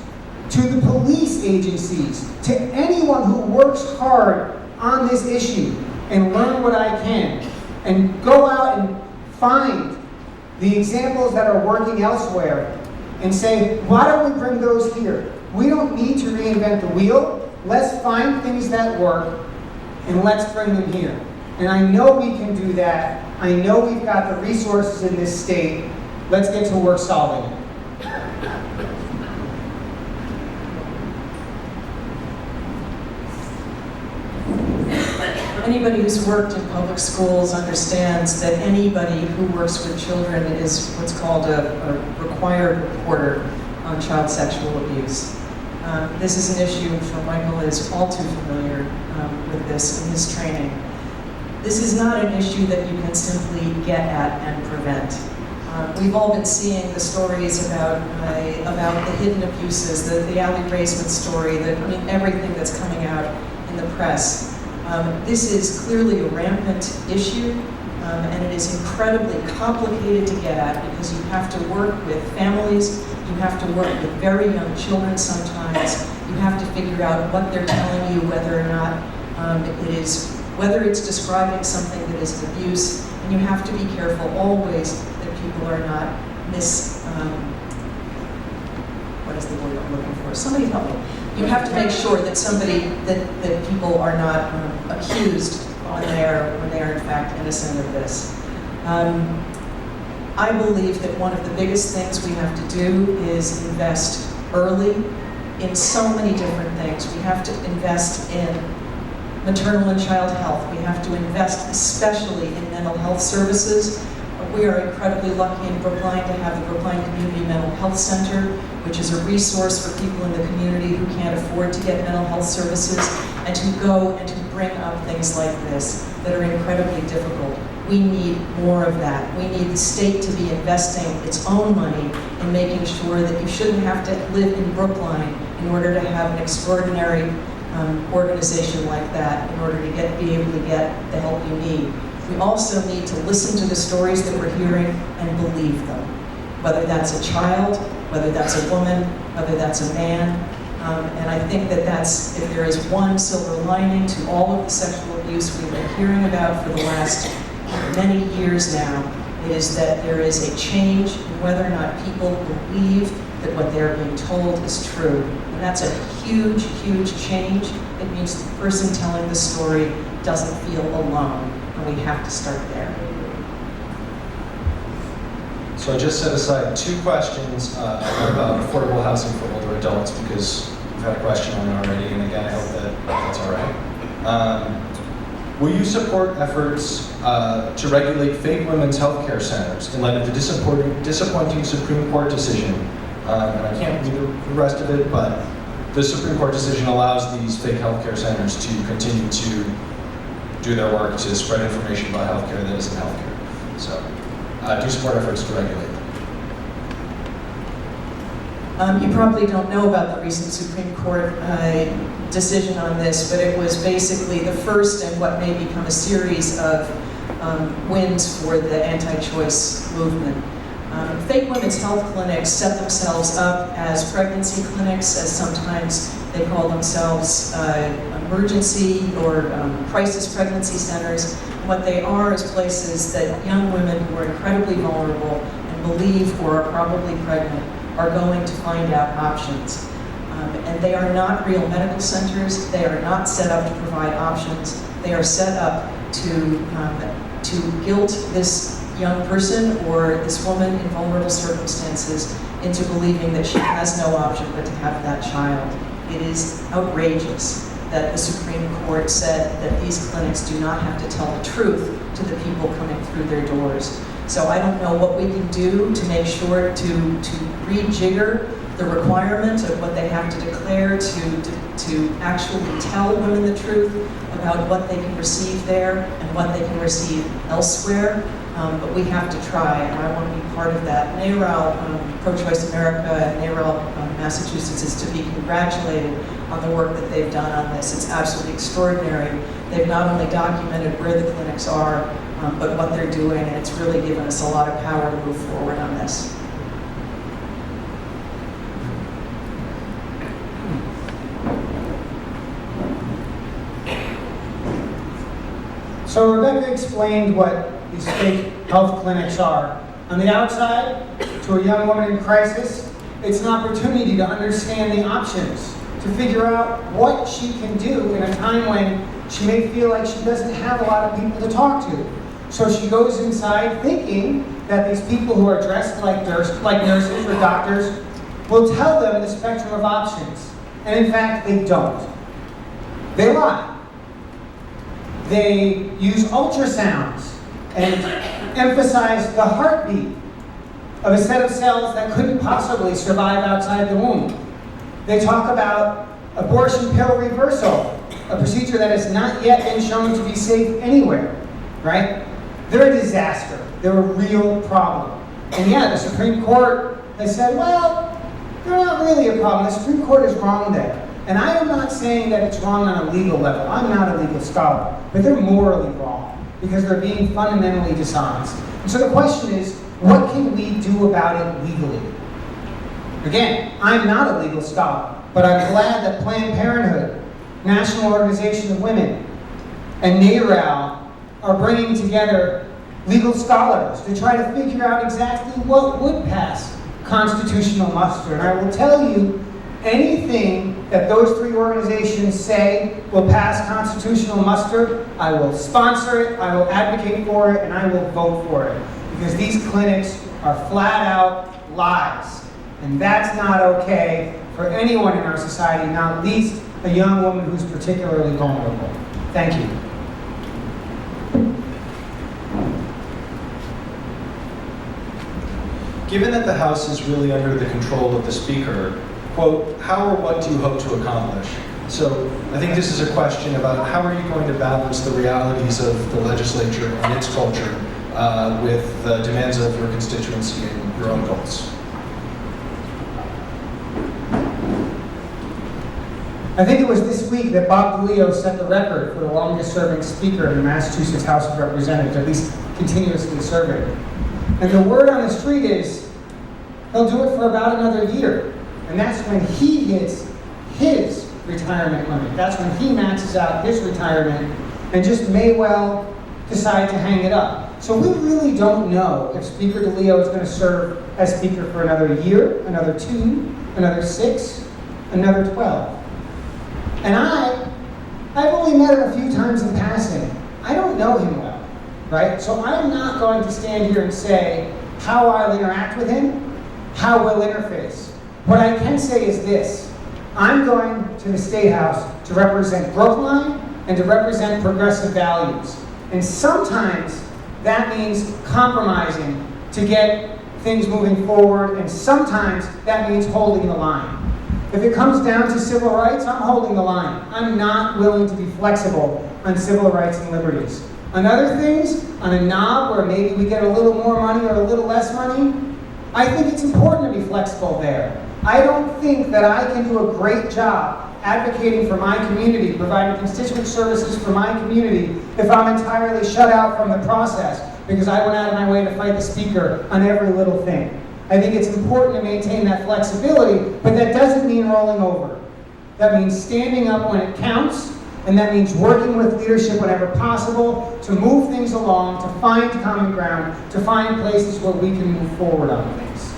to the police agencies, to anyone who works hard on this issue, and learn what I can, and go out and find the examples that are working elsewhere, and say, why don't we bring those here? We don't need to reinvent the wheel. Let's find things that work, and let's bring them here. And I know we can do that. I know we've got the resources in this state. Let's get to work solving it. Anybody who's worked in public schools understands that anybody who works with children is what's called a required reporter on child sexual abuse. This is an issue, for Michael is all too familiar with this in his training. This is not an issue that you can simply get at and prevent. We've all been seeing the stories about the hidden abuses, the Allie Raisman story, everything that's coming out in the press. This is clearly a rampant issue, and it is incredibly complicated to get at because you have to work with families, you have to work with very young children sometimes, you have to figure out what they're telling you, whether or not whether it's describing something that is abuse, and you have to be careful always that people are not what is the word I'm looking for? Somebody help me. You have to make sure that that people are not accused when they are in fact innocent of this. I believe that one of the biggest things we have to do is invest early in so many different things. We have to invest in maternal and child health. We have to invest especially in mental health services. We are incredibly lucky in Brookline to have the Brookline Community Mental Health Center, which is a resource for people in the community who can't afford to get mental health services, and to go and to bring up things like this that are incredibly difficult. We need more of that. We need the state to be investing its own money in making sure that you shouldn't have to live in Brookline in order to have an extraordinary organization like that in order to be able to get the help you need. We also need to listen to the stories that we're hearing and believe them, whether that's a child, whether that's a woman, whether that's a man. And I think that if there is one silver lining to all of the sexual abuse we've been hearing about for the last many years now, it is that there is a change in whether or not people believe that what they're being told is true. And that's a huge, huge change. It means the person telling the story doesn't feel alone. And we have to start there. So I just set aside 2 questions about affordable housing for older adults because we've had a question on it already, and again, I hope that that's all right. Will you support efforts to regulate fake women's health care centers in light of the disappointing Supreme Court decision? And I can't read the rest of it, but the Supreme Court decision allows these fake healthcare centers to continue to do their work to spread information about healthcare that isn't healthcare. So, do support efforts to regulate them. You probably don't know about the recent Supreme Court decision on this, but it was basically the first in what may become a series of wins for the anti-choice movement. Fake women's health clinics set themselves up as pregnancy clinics, as sometimes they call themselves emergency or crisis pregnancy centers. What they are is places that young women who are incredibly vulnerable and believe or are probably pregnant are going to find out options. And they are not real medical centers. They are not set up to provide options. They are set up to guilt this young person or this woman in vulnerable circumstances into believing that she has no option but to have that child. It is outrageous that the Supreme Court said that these clinics do not have to tell the truth to the people coming through their doors. So I don't know what we can do to make sure to rejigger the requirement of what they have to declare to actually tell women the truth about what they can receive there and what they can receive elsewhere. But we have to try, and I want to be part of that. NARAL, Pro-Choice America, and NARAL Massachusetts is to be congratulated on the work that they've done on this. It's absolutely extraordinary. They've not only documented where the clinics are, but what they're doing, and it's really given us a lot of power to move forward on this. So Rebecca explained what these fake health clinics are. On the outside, to a young woman in crisis, it's an opportunity to understand the options, to figure out what she can do in a time when she may feel like she doesn't have a lot of people to talk to. So she goes inside thinking that these people who are dressed like nurses or doctors will tell them the spectrum of options. And in fact, they don't. They lie. They use ultrasounds and emphasize the heartbeat of a set of cells that couldn't possibly survive outside the womb. They talk about abortion pill reversal, a procedure that has not yet been shown to be safe anywhere, right? They're a disaster. They're a real problem. And yeah, the Supreme Court has said, well, they're not really a problem. The Supreme Court is wrong there. And I am not saying that it's wrong on a legal level. I'm not a legal scholar. But they're morally wrong because they're being fundamentally dishonest. And so the question is, what can we do about it legally? Again, I'm not a legal scholar, but I'm glad that Planned Parenthood, National Organization of Women, and NARAL are bringing together legal scholars to try to figure out exactly what would pass constitutional muster. And I will tell you, anything that those three organizations say will pass constitutional muster, I will sponsor it, I will advocate for it, and I will vote for it. Because these clinics are flat out lies. And that's not okay for anyone in our society, not least a young woman who's particularly vulnerable. Thank you. Given that the House is really under the control of the Speaker, quote, how or what do you hope to accomplish? So I think this is a question about how are you going to balance the realities of the legislature and its culture with the demands of your constituency and your own goals? I think it was this week that Bob DeLeo set the record for the longest serving speaker in the Massachusetts House of Representatives, at least continuously serving. And the word on the street is, he'll do it for about another year. And that's when he hits his retirement limit. That's when he maxes out his retirement and just may well decide to hang it up. So we really don't know if Speaker DeLeo is going to serve as Speaker for another year, another 2, another 6, another 12. And I've only met him a few times in passing. I don't know him well, right? So I'm not going to stand here and say how I'll interact with him, how we'll interface. What I can say is this: I'm going to the State House to represent Brookline and to represent progressive values. And sometimes that means compromising to get things moving forward, and sometimes that means holding the line. If it comes down to civil rights, I'm holding the line. I'm not willing to be flexible on civil rights and liberties. On other things, on a knob where maybe we get a little more money or a little less money, I think it's important to be flexible there. I don't think that I can do a great job advocating for my community, providing constituent services for my community, if I'm entirely shut out from the process because I went out of my way to fight the speaker on every little thing. I think it's important to maintain that flexibility, but that doesn't mean rolling over. That means standing up when it counts, and that means working with leadership whenever possible to move things along, to find common ground, to find places where we can move forward on things.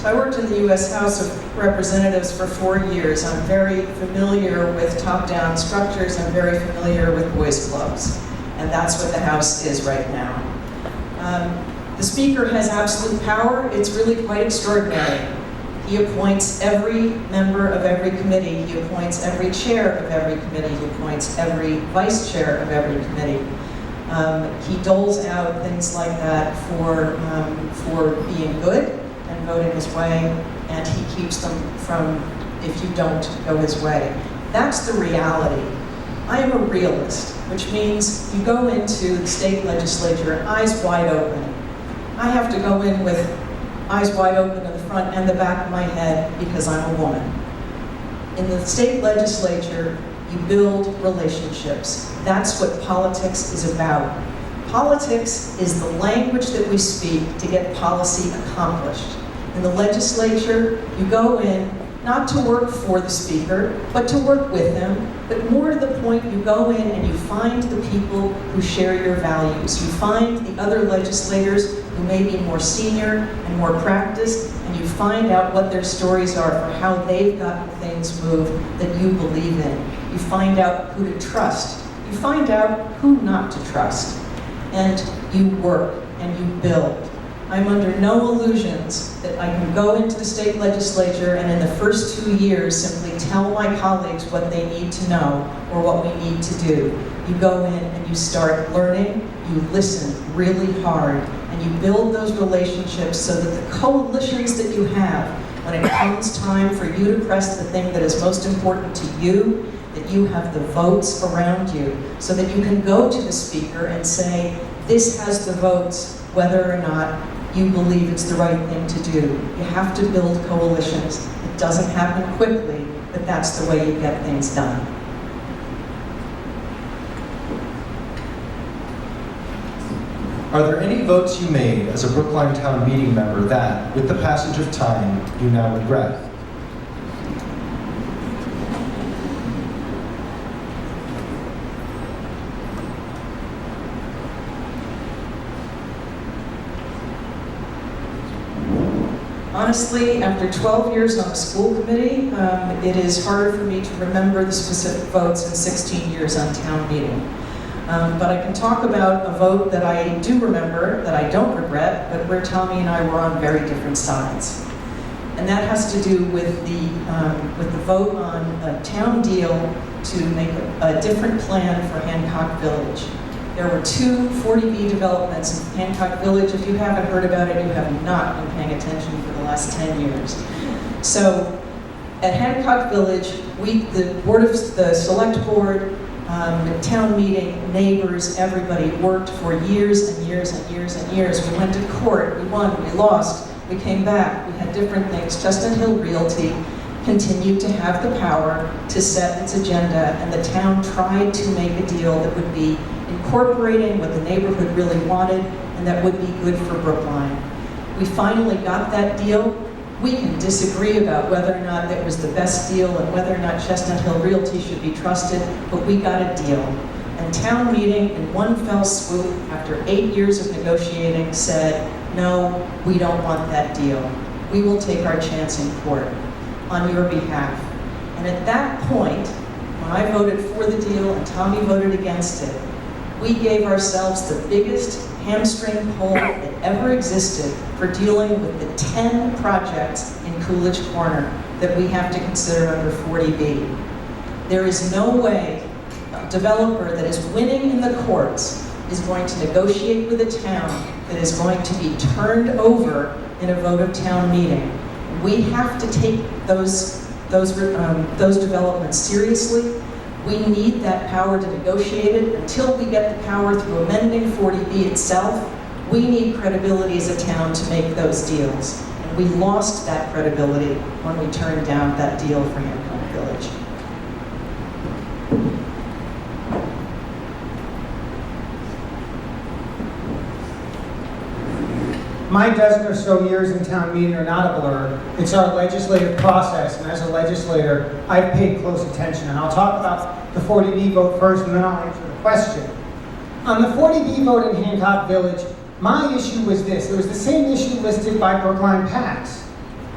So I worked in the U.S. House of Representatives for 4 years. I'm very familiar with top-down structures. I'm very familiar with boys' clubs. And that's what the House is right now. The Speaker has absolute power. It's really quite extraordinary. He appoints every member of every committee. He appoints every chair of every committee. He appoints every vice chair of every committee. He doles out things like that for being good and voting his way, and he keeps them from if you don't go his way. That's the reality. I am a realist, which means you go into the state legislature eyes wide open. I have to go in with eyes wide open in the front and the back of my head because I'm a woman. In the state legislature, you build relationships. That's what politics is about. Politics is the language that we speak to get policy accomplished. In the legislature, you go in not to work for the speaker, but to work with him. But more to the point, you go in and you find the people who share your values. You find the other legislators who may be more senior and more practiced, and you find out what their stories are for how they've gotten things moved that you believe in. You find out who to trust. You find out who not to trust. And you work and you build. I'm under no illusions that I can go into the state legislature and in the first 2 years simply tell my colleagues what they need to know or what we need to do. You go in and you start learning, you listen really hard, and you build those relationships so that the coalitions that you have, when it comes time for you to press the thing that is most important to you, that you have the votes around you so that you can go to the speaker and say, this has the votes, whether or not you believe it's the right thing to do. You have to build coalitions. It doesn't happen quickly, but that's the way you get things done. Are there any votes you made as a Brookline Town Meeting member that, with the passage of time, you now regret? Honestly, after 12 years on the school committee, it is harder for me to remember the specific votes than 16 years on town meeting. But I can talk about a vote that I do remember, that I don't regret, but where Tommy and I were on very different sides. And that has to do with the vote on a town deal to make a different plan for Hancock Village. There were 2 40B developments in Hancock Village. If you haven't heard about it, you have not been paying attention for the last 10 years. So at Hancock Village, the select board, town meeting, neighbors, everybody worked for years and years and years and years. We went to court, we won, we lost, we came back, we had different things. Chestnut Hill Realty continued to have the power to set its agenda, and the town tried to make a deal that would be incorporating what the neighborhood really wanted and that would be good for Brookline. We finally got that deal. We can disagree about whether or not that was the best deal and whether or not Chestnut Hill Realty should be trusted, but we got a deal. And town meeting, in one fell swoop, after 8 years of negotiating, said, no, we don't want that deal. We will take our chance in court on your behalf. And at that point, when I voted for the deal and Tommy voted against it, we gave ourselves the biggest hamstring pull that ever existed for dealing with the 10 projects in Coolidge Corner that we have to consider under 40B. There is no way a developer that is winning in the courts is going to negotiate with a town that is going to be turned over in a vote of town meeting. We have to take those developments seriously. We need that power to negotiate it. Until we get the power through amending 40B itself, we need credibility as a town to make those deals. And we lost that credibility when we turned down that deal for Hancock Village. My dozen or so years in town meeting are not a blur. It's our legislative process, and as a legislator, I've paid close attention. And I'll talk about the 40B vote first, and then I'll answer the question. On the 40B vote in Hancock Village, my issue was this. It was the same issue listed by Brookline PACS.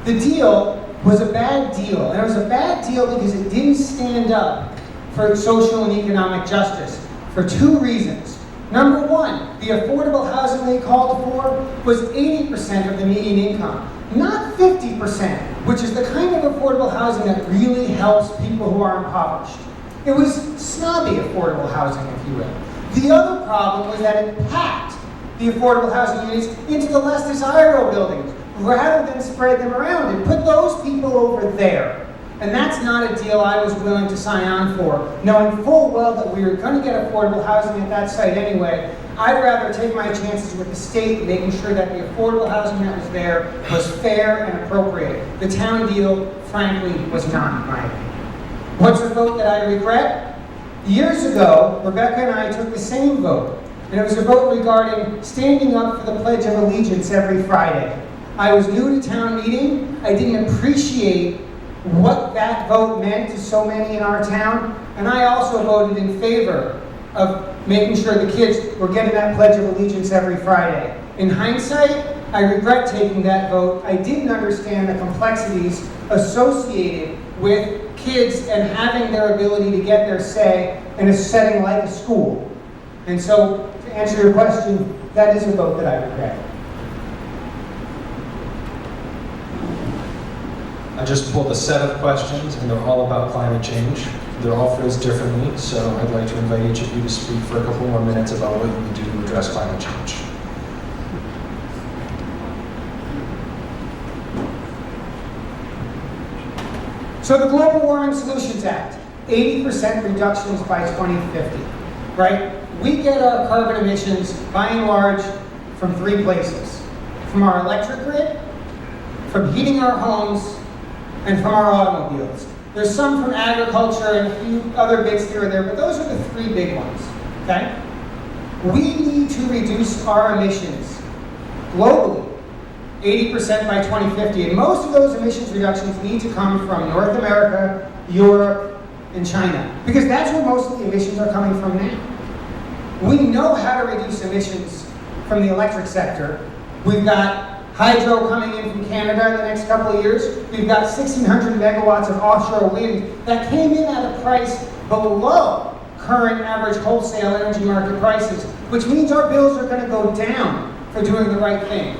The deal was a bad deal, and it was a bad deal because it didn't stand up for social and economic justice for two reasons. Number one, the affordable housing they called for was 80% of the median income, not 50%, which is the kind of affordable housing that really helps people who are impoverished. It was snobby affordable housing, if you will. The other problem was that it packed the affordable housing units into the less desirable buildings, rather than spread them around and put those people over there. And that's not a deal I was willing to sign on for, knowing full well that we were going to get affordable housing at that site anyway. I'd rather take my chances with the state, making sure that the affordable housing that was there was fair and appropriate. The town deal, frankly, was not, in my opinion. What's a vote that I regret? Years ago, Rebecca and I took the same vote, and it was a vote regarding standing up for the Pledge of Allegiance every Friday. I was new to town meeting. I didn't appreciate what that vote meant to so many in our town, and I also voted in favor of making sure the kids were getting that Pledge of Allegiance every Friday. In hindsight, I regret taking that vote. I didn't understand the complexities associated with kids and having their ability to get their say in a setting like a school. And so, to answer your question, that is a vote that I regret. I just pulled a set of questions, and they're all about climate change. They're all phrased differently, so I'd like to invite each of you to speak for a couple more minutes about what you do to address climate change. So the Global Warming Solutions Act, 80% reductions by 2050, right? We get our carbon emissions, by and large, from three places. From our electric grid, from heating our homes, and from our automobiles. There's some from agriculture and a few other bits here and there, but those are the three big ones, okay? We need to reduce our emissions globally, 80% by 2050, and most of those emissions reductions need to come from North America, Europe, and China, because that's where most of the emissions are coming from now. We know how to reduce emissions from the electric sector. We've got hydro coming in from Canada in the next couple of years. We've got 1,600 megawatts of offshore wind that came in at a price below current average wholesale energy market prices, which means our bills are going to go down for doing the right thing.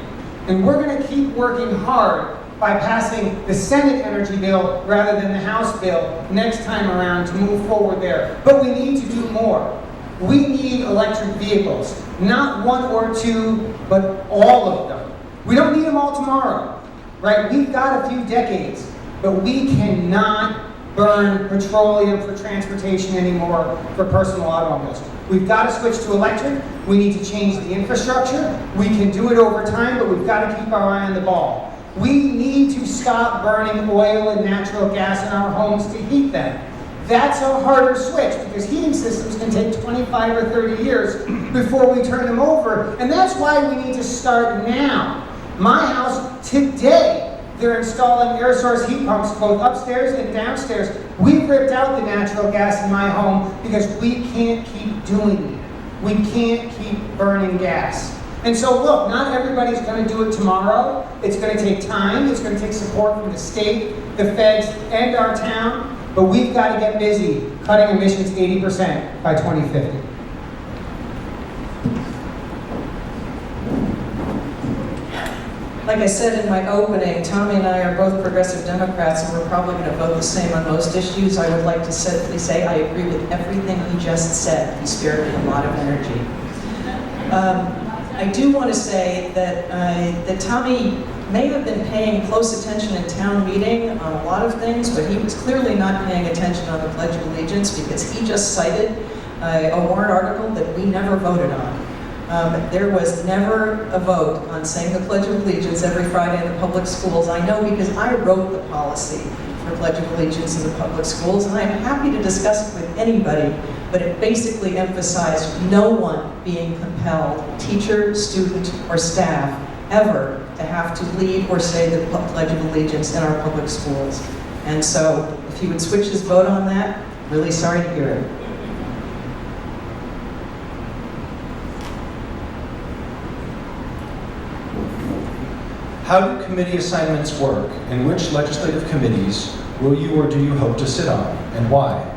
And we're going to keep working hard by passing the Senate energy bill rather than the House bill next time around to move forward there. But we need to do more. We need electric vehicles, not one or two, but all of them. We don't need them all tomorrow, right? We've got a few decades, but we cannot burn petroleum for transportation anymore for personal automobiles. We've got to switch to electric. We need to change the infrastructure. We can do it over time, but we've got to keep our eye on the ball. We need to stop burning oil and natural gas in our homes to heat them. That's a harder switch because heating systems can take 25 or 30 years before we turn them over, and that's why we need to start now. My house today, they're installing air source heat pumps both upstairs and downstairs. We've ripped out the natural gas in my home because we can't keep doing it. We can't keep burning gas. And so look, not everybody's going to do it tomorrow. It's going to take time. It's going to take support from the state, the feds, and our town. But we've got to get busy cutting emissions 80% by 2050. Like I said in my opening, Tommy and I are both progressive Democrats, and we're probably going to vote the same on most issues. I would like to simply say I agree with everything he just said. He spared me a lot of energy. I do want to say that Tommy may have been paying close attention in town meeting on a lot of things, but he was clearly not paying attention on the Pledge of Allegiance because he just cited a warrant article that we never voted on. There was never a vote on saying the Pledge of Allegiance every Friday in the public schools. I know because I wrote the policy for Pledge of Allegiance in the public schools, and I'm happy to discuss it with anybody, but it basically emphasized no one being compelled, teacher, student, or staff, ever to have to lead or say the Pledge of Allegiance in our public schools. And so, if he would switch his vote on that, really sorry to hear it. How do committee assignments work, and which legislative committees will you or do you hope to sit on, and why?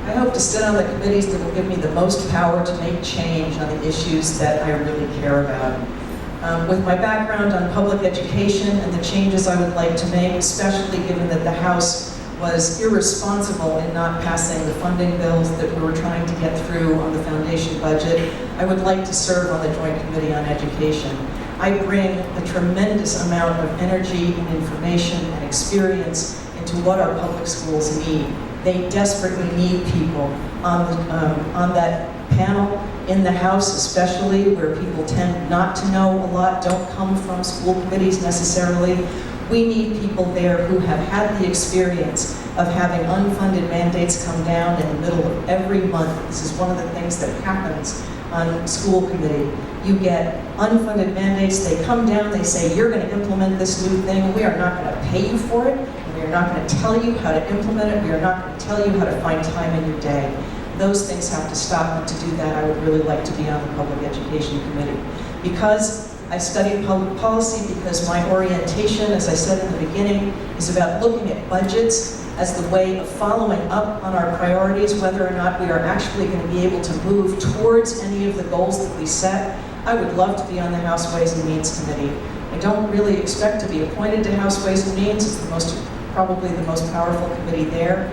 I hope to sit on the committees that will give me the most power to make change on the issues that I really care about. With my background on public education and the changes I would like to make, especially given that the House was irresponsible in not passing the funding bills that we were trying to get through on the foundation budget, I would like to serve on the Joint Committee on Education. I bring a tremendous amount of energy and information and experience into what our public schools need. They desperately need people on that panel, in the House especially, where people tend not to know a lot, don't come from school committees necessarily. We need people there who have had the experience of having unfunded mandates come down in the middle of every month. This is one of the things that happens on school committee. You get unfunded mandates, they come down, they say, you're going to implement this new thing, we are not going to pay you for it, we are not going to tell you how to implement it, we are not going to tell you how to find time in your day. Those things have to stop, and to do that, I would really like to be on the Public Education Committee. Because I studied public policy, because my orientation, as I said in the beginning, is about looking at budgets as the way of following up on our priorities, whether or not we are actually going to be able to move towards any of the goals that we set. I would love to be on the House Ways and Means Committee. I don't really expect to be appointed to House Ways and Means. It's probably the most powerful committee there,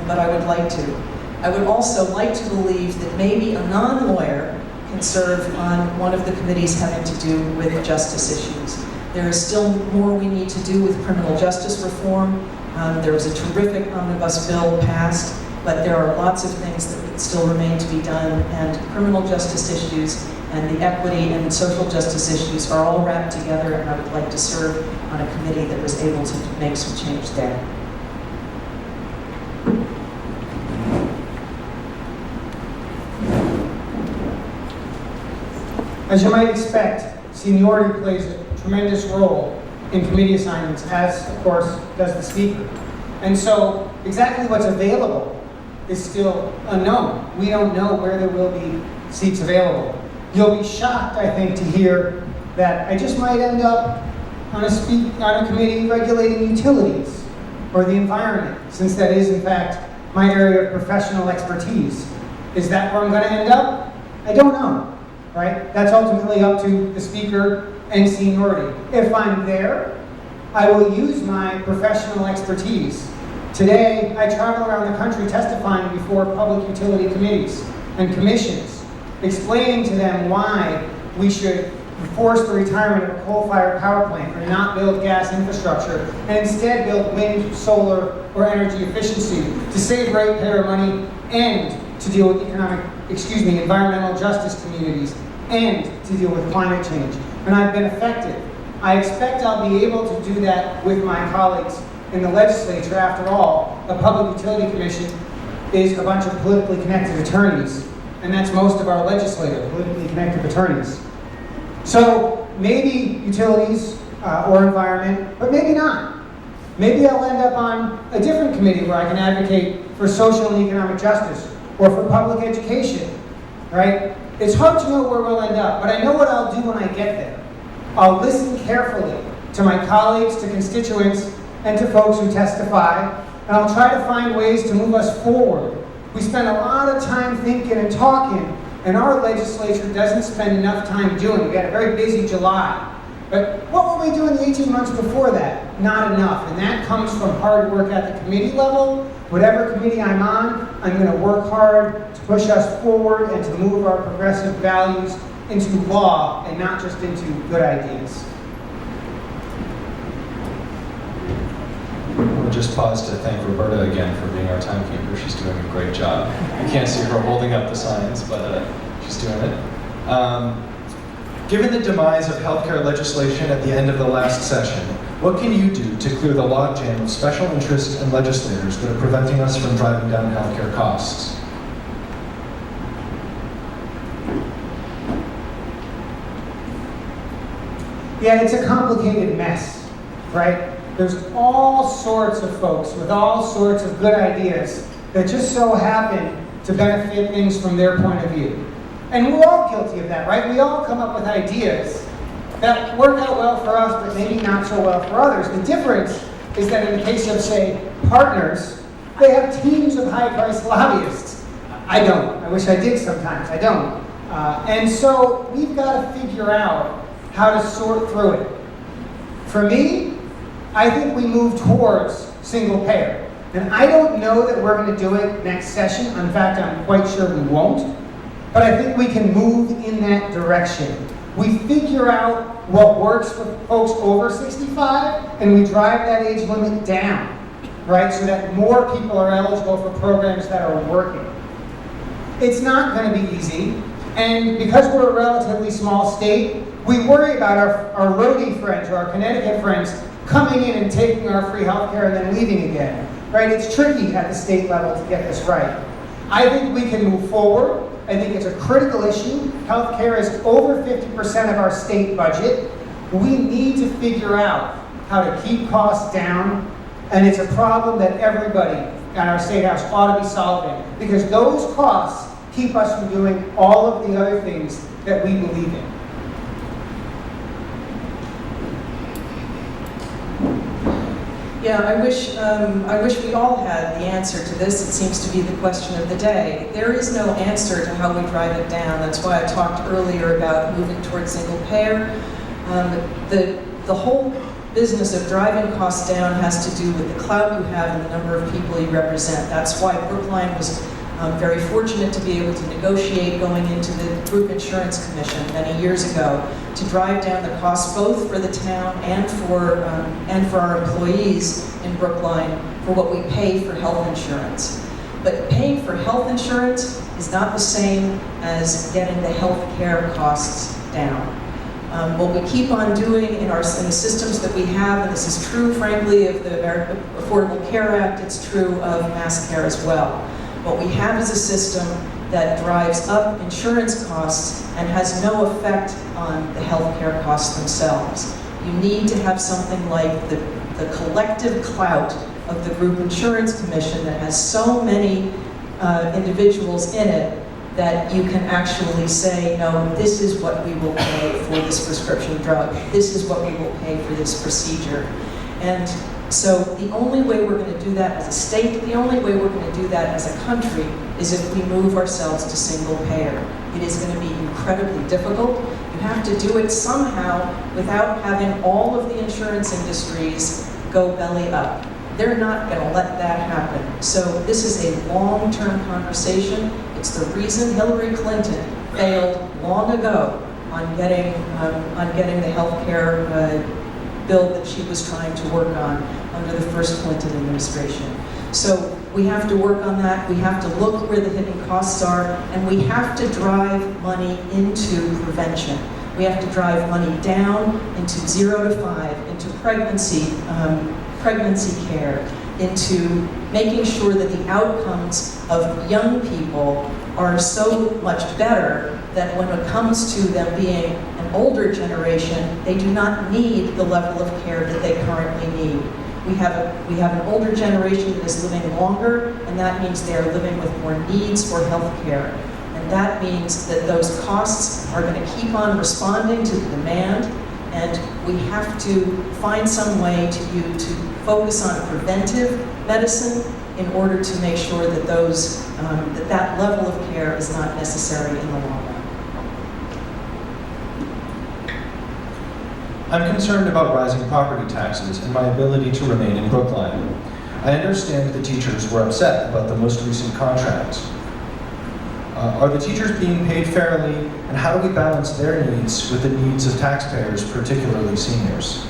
but I would like to. I would also like to believe that maybe a non-lawyer can serve on one of the committees having to do with justice issues. There is still more we need to do with criminal justice reform. There was a terrific omnibus bill passed, but there are lots of things that still remain to be done, and criminal justice issues and the equity and social justice issues are all wrapped together, and I would like to serve on a committee that was able to make some change there. As you might expect, seniority plays a tremendous role in committee assignments, as, of course, does the speaker. And so, exactly what's available is still unknown. We don't know where there will be seats available. You'll be shocked, I think, to hear that I just might end up on a committee regulating utilities or the environment, since that is, in fact, my area of professional expertise. Is that where I'm going to end up? I don't know. Right? That's ultimately up to the speaker and seniority. If I'm there, I will use my professional expertise. Today, I travel around the country testifying before public utility committees and commissions, explaining to them why we should force the retirement of a coal-fired power plant or not build gas infrastructure and instead build wind, solar, or energy efficiency to save ratepayer money and to deal with environmental justice communities, and to deal with climate change. And I've been effective. I expect I'll be able to do that with my colleagues in the legislature. After all, a public utility commission is a bunch of politically connected attorneys, and that's most of our legislative, politically connected attorneys. So maybe utilities or environment, but maybe not. Maybe I'll end up on a different committee where I can advocate for social and economic justice, or for public education, right? It's hard to know where we'll end up, but I know what I'll do when I get there. I'll listen carefully to my colleagues, to constituents, and to folks who testify, and I'll try to find ways to move us forward. We spend a lot of time thinking and talking, and our legislature doesn't spend enough time doing it. We had a very busy July. But what were we doing the 18 months before that? Not enough. And that comes from hard work at the committee level, Whatever committee I'm on, I'm going to work hard to push us forward and to move our progressive values into law and not just into good ideas. We'll just pause to thank Roberta again for being our timekeeper. She's doing a great job. You can't see her holding up the signs, but she's doing it. Given the demise of healthcare legislation at the end of the last session, what can you do to clear the logjam of special interests and legislators that are preventing us from driving down healthcare costs? Yeah, it's a complicated mess, right? There's all sorts of folks with all sorts of good ideas that just so happen to benefit things from their point of view. And we're all guilty of that, right? We all come up with ideas that work out well for us, but maybe not so well for others. The difference is that in the case of, say, partners, they have teams of high-priced lobbyists. I don't. I wish I did sometimes. I don't. And so we've got to figure out how to sort through it. For me, I think we move towards single payer. And I don't know that we're going to do it next session. In fact, I'm quite sure we won't. But I think we can move in that direction. We figure out what works for folks over 65, and we drive that age limit down, right? So that more people are eligible for programs that are working. It's not going to be easy. And because we're a relatively small state, we worry about our roadie friends or our Connecticut friends coming in and taking our free health care and then leaving again, right? It's tricky at the state level to get this right. I think we can move forward. I think it's a critical issue. Healthcare is over 50% of our state budget. We need to figure out how to keep costs down, and it's a problem that everybody at our State House ought to be solving, because those costs keep us from doing all of the other things that we believe in. Yeah, I wish we all had the answer to this. It seems to be the question of the day. There is no answer to how we drive it down. That's why I talked earlier about moving towards single payer. The whole business of driving costs down has to do with the clout you have and the number of people you represent. That's why Brookline was very fortunate to be able to negotiate going into the Group Insurance Commission many years ago to drive down the costs both for the town and for our employees in Brookline for what we pay for health insurance. But paying for health insurance is not the same as getting the health care costs down. What we keep on doing in the systems that we have, and this is true, frankly, of the Affordable Care Act, it's true of Mass Care as well. What we have is a system that drives up insurance costs and has no effect on the health care costs themselves. You need to have something like the collective clout of the Group Insurance Commission that has so many individuals in it that you can actually say, no, this is what we will pay for this prescription drug. This is what we will pay for this procedure. And so the only way we're going to do that as a state, the only way we're going to do that as a country is if we move ourselves to single payer. It is going to be incredibly difficult. You have to do it somehow without having all of the insurance industries go belly up. They're not going to let that happen. So this is a long-term conversation. It's the reason Hillary Clinton failed long ago on getting the health care bill that she was trying to work on under the first Clinton administration. So we have to work on that. We have to look where the hidden costs are, and we have to drive money into prevention. We have to drive money down into 0 to 5, into pregnancy care, into making sure that the outcomes of young people are so much better that when it comes to them being an older generation, they do not need the level of care that they currently need. We have an older generation that is living longer, and that means they are living with more needs for health care. And that means that those costs are going to keep on responding to the demand, and we have to find some way to focus on preventive medicine in order to make sure that that level of care is not necessary in the long run. I'm concerned about rising property taxes and my ability to remain in Brookline. I understand the teachers were upset about the most recent contract. Are the teachers being paid fairly, and how do we balance their needs with the needs of taxpayers, particularly seniors?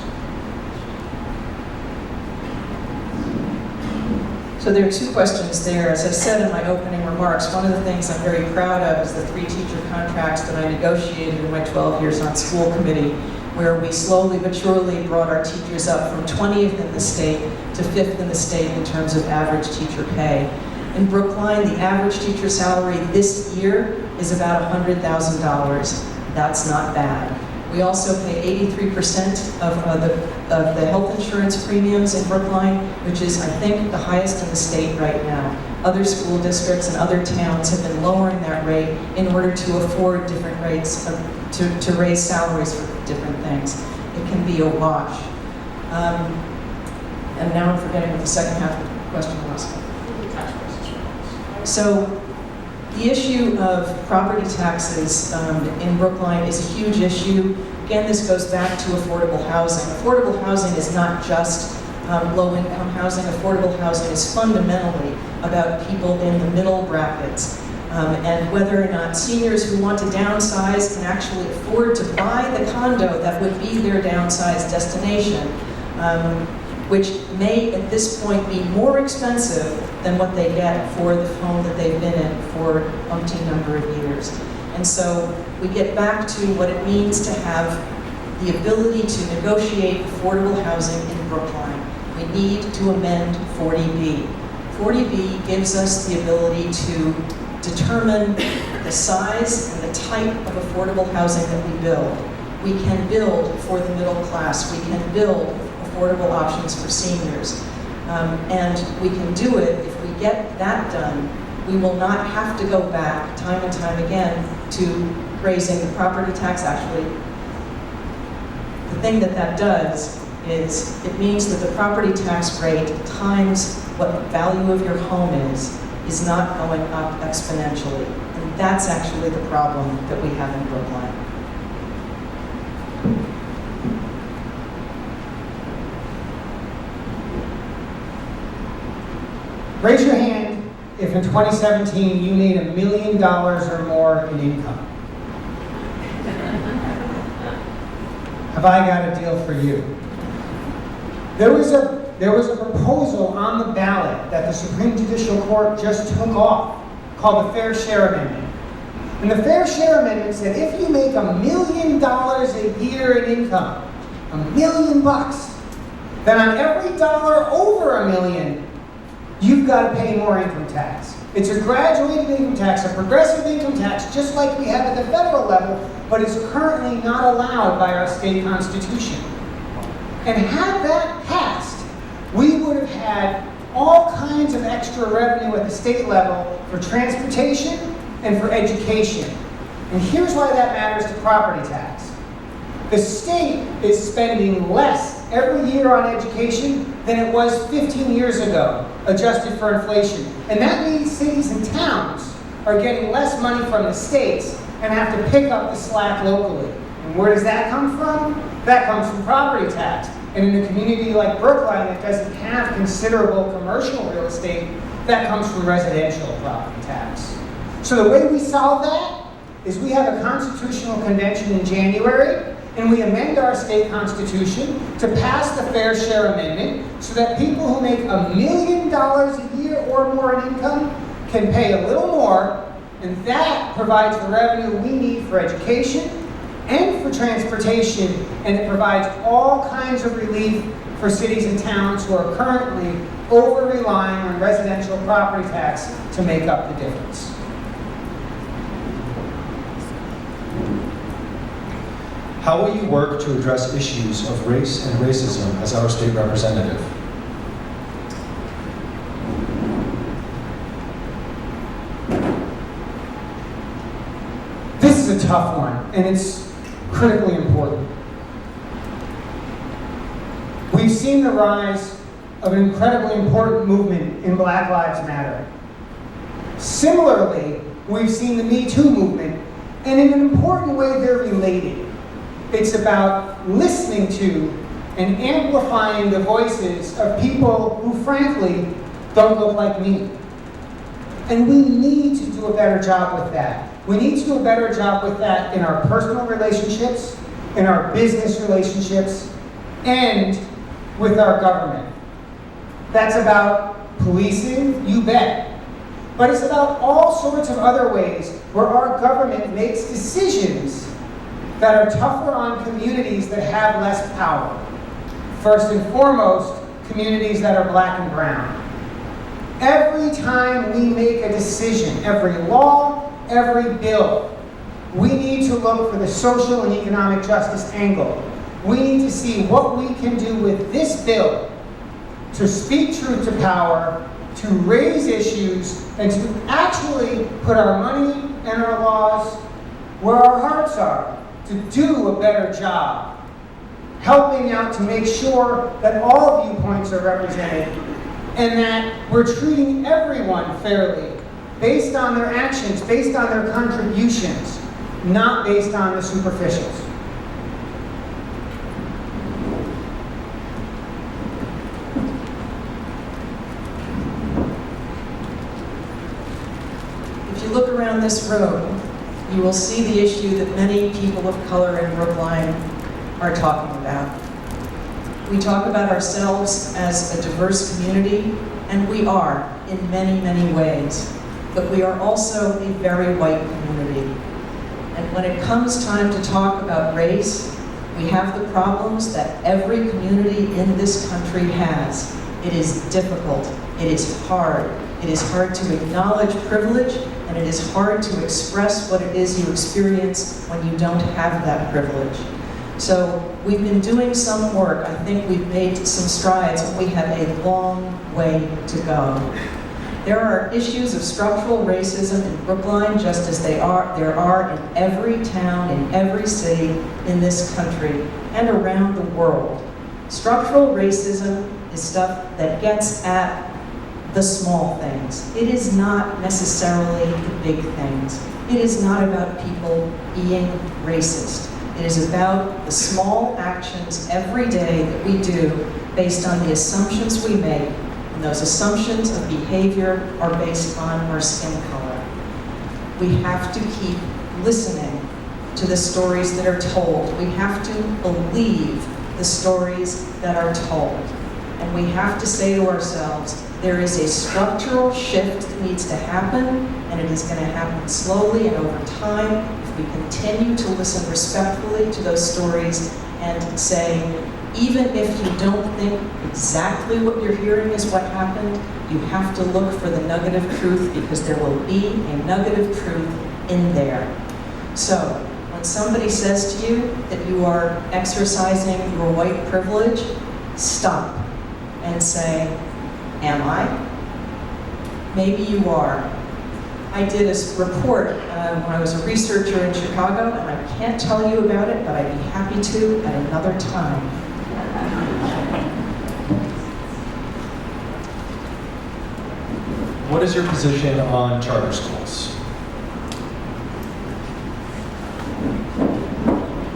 So there are two questions there. As I said in my opening remarks, one of the things I'm very proud of is the 3 teacher contracts that I negotiated in my 12 years on school committee, where we slowly but surely brought our teachers up from 20th in the state to 5th in the state in terms of average teacher pay. In Brookline, the average teacher salary this year is about $100,000. That's not bad. We also pay 83% of the health insurance premiums in Brookline, which is, I think, the highest in the state right now. Other school districts and other towns have been lowering that rate in order to afford different rates, to raise salaries for different things. It can be a wash. And now I'm forgetting what the second half of the question was. So the issue of property taxes in Brookline is a huge issue. Again, this goes back to affordable housing. Affordable housing is not just low-income housing. Affordable housing is fundamentally about people in the middle brackets. And whether or not seniors who want to downsize can actually afford to buy the condo that would be their downsized destination, which may at this point be more expensive than what they get for the home that they've been in for umpteen number of years. And so we get back to what it means to have the ability to negotiate affordable housing in Brookline. We need to amend 40B. 40B gives us the ability to determine the size and the type of affordable housing that we build. We can build for the middle class. We can build affordable options for seniors. And we can do it if we get that done. We will not have to go back time and time again to raising the property tax. Actually, the thing that does is it means that the property tax rate times what the value of your home is not going up exponentially. And that's actually the problem that we have in Brookline. Raise your hand if in 2017 you made $1 million or more in income. Have I got a deal for you? There was a proposal on the ballot that the Supreme Judicial Court just took off called the Fair Share Amendment. And the Fair Share Amendment said if you make $1 million a year in income, $1 million, then on every dollar over $1 million, you've got to pay more income tax. It's a graduated income tax, a progressive income tax, just like we have at the federal level, but it's currently not allowed by our state constitution. And had that passed, we would have had all kinds of extra revenue at the state level for transportation and for education. And here's why that matters to property tax. The state is spending less every year on education than it was 15 years ago, adjusted for inflation. And that means cities and towns are getting less money from the states and have to pick up the slack locally. And where does that come from? That comes from property tax. And in a community like Brookline that doesn't have considerable commercial real estate, that comes from residential property tax. So the way we solve that is we have a constitutional convention in January, and we amend our state constitution to pass the Fair Share Amendment so that people who make $1 million a year or more in income can pay a little more, and that provides the revenue we need for education and for transportation, and it provides all kinds of relief for cities and towns who are currently over-relying on residential property tax to make up the difference. How will you work to address issues of race and racism as our state representative? This is a tough one, and it's critically important. We've seen the rise of an incredibly important movement in Black Lives Matter. Similarly, we've seen the Me Too movement, and in an important way, they're related. It's about listening to and amplifying the voices of people who frankly don't look like me. And we need to do a better job with that. We need to do a better job with that in our personal relationships, in our business relationships, and with our government. That's about policing, you bet. But it's about all sorts of other ways where our government makes decisions that are tougher on communities that have less power. First and foremost, communities that are black and brown. Every time we make a decision, every law, every bill, we need to look for the social and economic justice angle. We need to see what we can do with this bill to speak truth to power, to raise issues, and to actually put our money and our laws where our hearts are, to do a better job, helping out to make sure that all viewpoints are represented and that we're treating everyone fairly, based on their actions, based on their contributions, not based on the superficials. If you look around this room, you will see the issue that many people of color in Brookline are talking about. We talk about ourselves as a diverse community, and we are in many, many ways. But we are also a very white community. And when it comes time to talk about race, we have the problems that every community in this country has. It is difficult. It is hard. It is hard to acknowledge privilege, and it is hard to express what it is you experience when you don't have that privilege. So we've been doing some work. I think we've made some strides, and we have a long way to go. There are issues of structural racism in Brookline, just as there are in every town, in every city in this country, and around the world. Structural racism is stuff that gets at the small things. It is not necessarily the big things. It is not about people being racist. It is about the small actions every day that we do based on the assumptions we make, and those assumptions of behavior are based on our skin color. We have to keep listening to the stories that are told. We have to believe the stories that are told. And we have to say to ourselves, there is a structural shift that needs to happen, and it is going to happen slowly and over time if we continue to listen respectfully to those stories and say, even if you don't think exactly what you're hearing is what happened, you have to look for the nugget of truth, because there will be a nugget of truth in there. So, when somebody says to you that you are exercising your white privilege, stop and say, am I? Maybe you are. I did a report when I was a researcher in Chicago, and I can't tell you about it, but I'd be happy to at another time. What is your position on charter schools?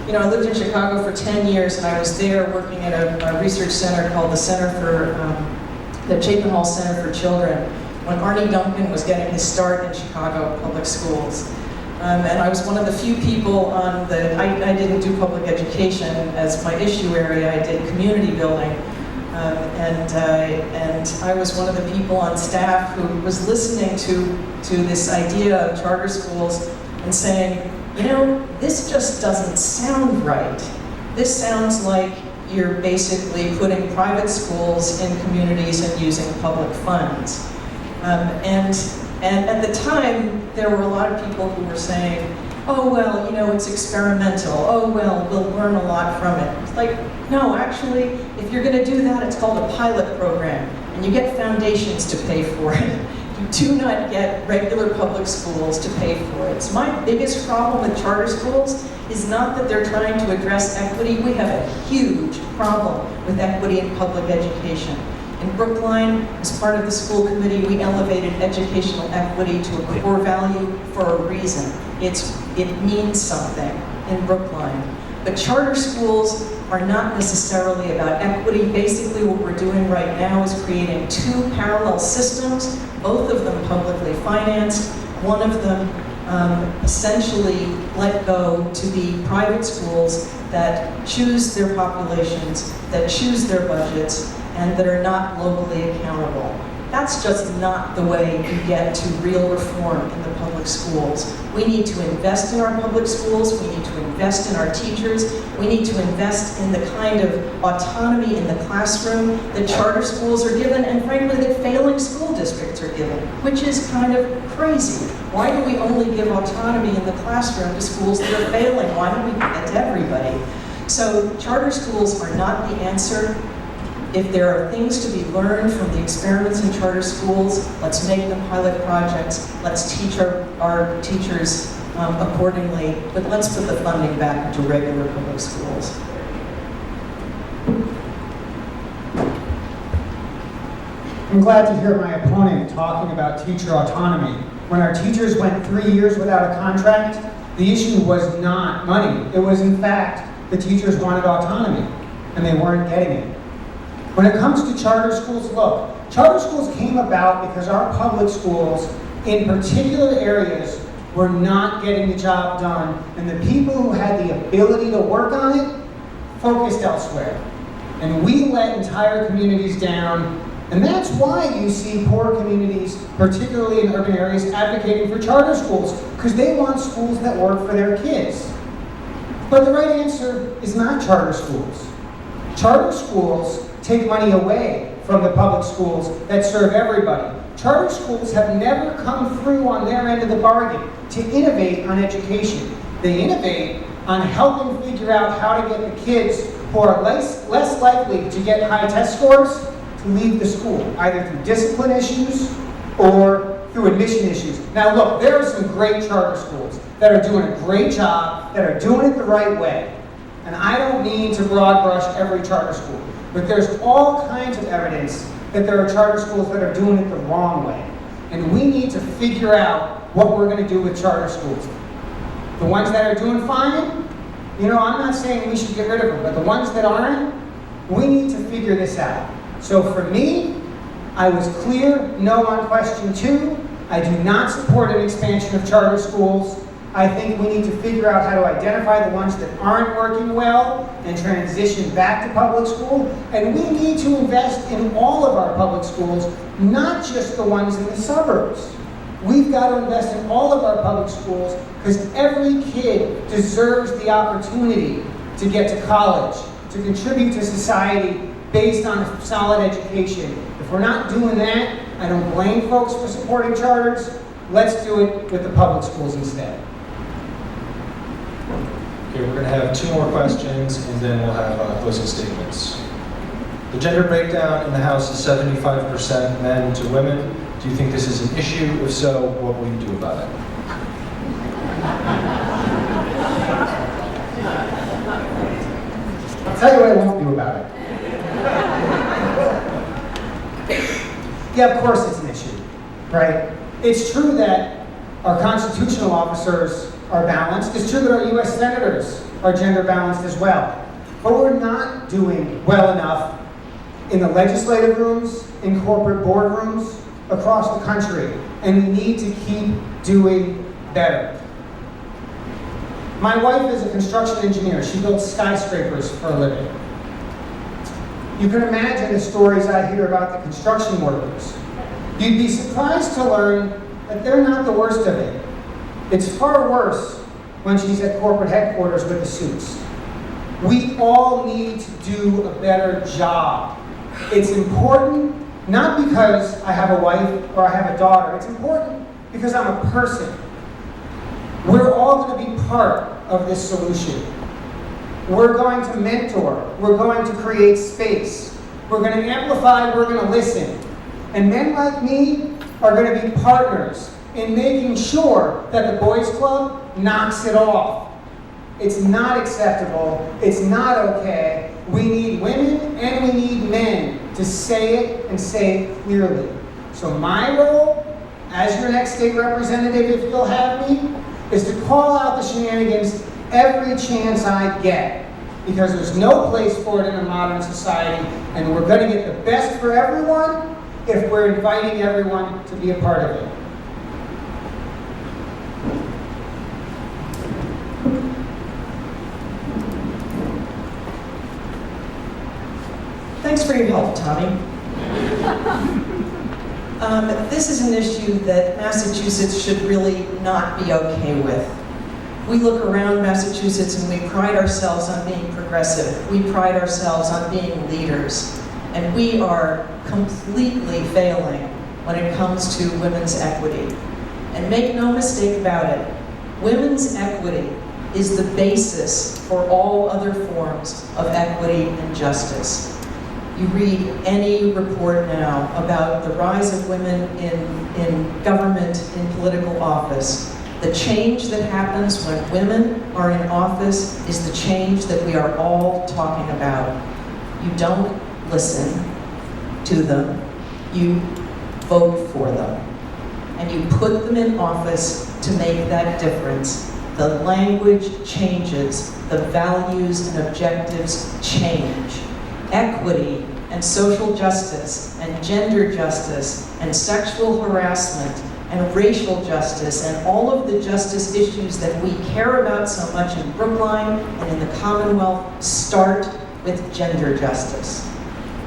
You know, I lived in Chicago for 10 years, and I was there working at a research center called the Chapin Hall Center for Children, when Arnie Duncan was getting his start in Chicago public schools. And I was one of the few people on I didn't do public education as my issue area, I did community building. And I was one of the people on staff who was listening to this idea of charter schools and saying, you know, this just doesn't sound right. This sounds like you're basically putting private schools in communities and using public funds. And at the time, there were a lot of people who were saying, oh, well, you know, it's experimental. Oh, well, we'll learn a lot from it. It's like, no, actually, if you're going to do that, it's called a pilot program, and you get foundations to pay for it. You do not get regular public schools to pay for it. So my biggest problem with charter schools is not that they're trying to address equity. We have a huge problem with equity in public education. In Brookline, as part of the school committee, we elevated educational equity to a core value for a reason. It means something in Brookline. But charter schools are not necessarily about equity. Basically, what we're doing right now is creating two parallel systems, both of them publicly financed. One of them essentially let go to be private schools that choose their populations, that choose their budgets, and that are not locally accountable. That's just not the way you get to real reform in the public schools. We need to invest in our public schools, we need to invest in our teachers, we need to invest in the kind of autonomy in the classroom that charter schools are given, and frankly that failing school districts are given, which is kind of crazy. Why do we only give autonomy in the classroom to schools that are failing? Why don't we give it to everybody? So charter schools are not the answer. If there are things to be learned from the experiments in charter schools, let's make them pilot projects, let's teach our teachers accordingly, but let's put the funding back into regular public schools. I'm glad to hear my opponent talking about teacher autonomy. When our teachers went 3 years without a contract, the issue was not money. It was, in fact, the teachers wanted autonomy, and they weren't getting it. When it comes to charter schools, look, charter schools came about because our public schools, in particular areas, were not getting the job done, and the people who had the ability to work on it focused elsewhere. And we let entire communities down, and that's why you see poor communities, particularly in urban areas, advocating for charter schools, because they want schools that work for their kids. But the right answer is not charter schools. Charter schools take money away from the public schools that serve everybody. Charter schools have never come through on their end of the bargain to innovate on education. They innovate on helping figure out how to get the kids who are less likely to get high test scores to leave the school, either through discipline issues or through admission issues. Now look, there are some great charter schools that are doing a great job, that are doing it the right way. And I don't mean to broad brush every charter school. But there's all kinds of evidence that there are charter schools that are doing it the wrong way. And we need to figure out what we're going to do with charter schools. The ones that are doing fine, I'm not saying we should get rid of them, but the ones that aren't, we need to figure this out. So for me, I was clear, no on question 2. I do not support an expansion of charter schools. I think we need to figure out how to identify the ones that aren't working well and transition back to public school. And we need to invest in all of our public schools, not just the ones in the suburbs. We've got to invest in all of our public schools because every kid deserves the opportunity to get to college, to contribute to society based on a solid education. If we're not doing that, I don't blame folks for supporting charters. Let's do it with the public schools instead. Okay, we're going to have 2 more questions, and then we'll have closing statements. The gender breakdown in the House is 75% men to women. Do you think this is an issue? If so, what will you do about it? I'll tell you what I won't do about it. Yeah, of course it's an issue, right? It's true that our constitutional officers are balanced. It's true that our U.S. senators are gender balanced as well. But we're not doing well enough in the legislative rooms, in corporate boardrooms, across the country. And we need to keep doing better. My wife is a construction engineer. She builds skyscrapers for a living. You can imagine the stories I hear about the construction workers. You'd be surprised to learn that they're not the worst of it. It's far worse when she's at corporate headquarters with the suits. We all need to do a better job. It's important, not because I have a wife or I have a daughter. It's important because I'm a person. We're all going to be part of this solution. We're going to mentor. We're going to create space. We're going to amplify. We're going to listen. And men like me are going to be partners in making sure that the boys club knocks it off. It's not acceptable. It's not okay. We need women and we need men to say it and say it clearly. So my role as your next state representative, if you'll have me, is to call out the shenanigans every chance I get. because there's no place for it in a modern society, and we're going to get the best for everyone if we're inviting everyone to be a part of it. Thanks for your help, Tommy. This is an issue that Massachusetts should really not be okay with. We look around Massachusetts and we pride ourselves on being progressive. We pride ourselves on being leaders. And we are completely failing when it comes to women's equity. And make no mistake about it, women's equity is the basis for all other forms of equity and justice. You read any report now about the rise of women in government, in political office. The change that happens when women are in office is the change that we are all talking about. You don't listen to them, you vote for them. And you put them in office to make that difference. The language changes, the values and objectives change. Equity and social justice and gender justice and sexual harassment and racial justice and all of the justice issues that we care about so much in Brookline and in the Commonwealth start with gender justice.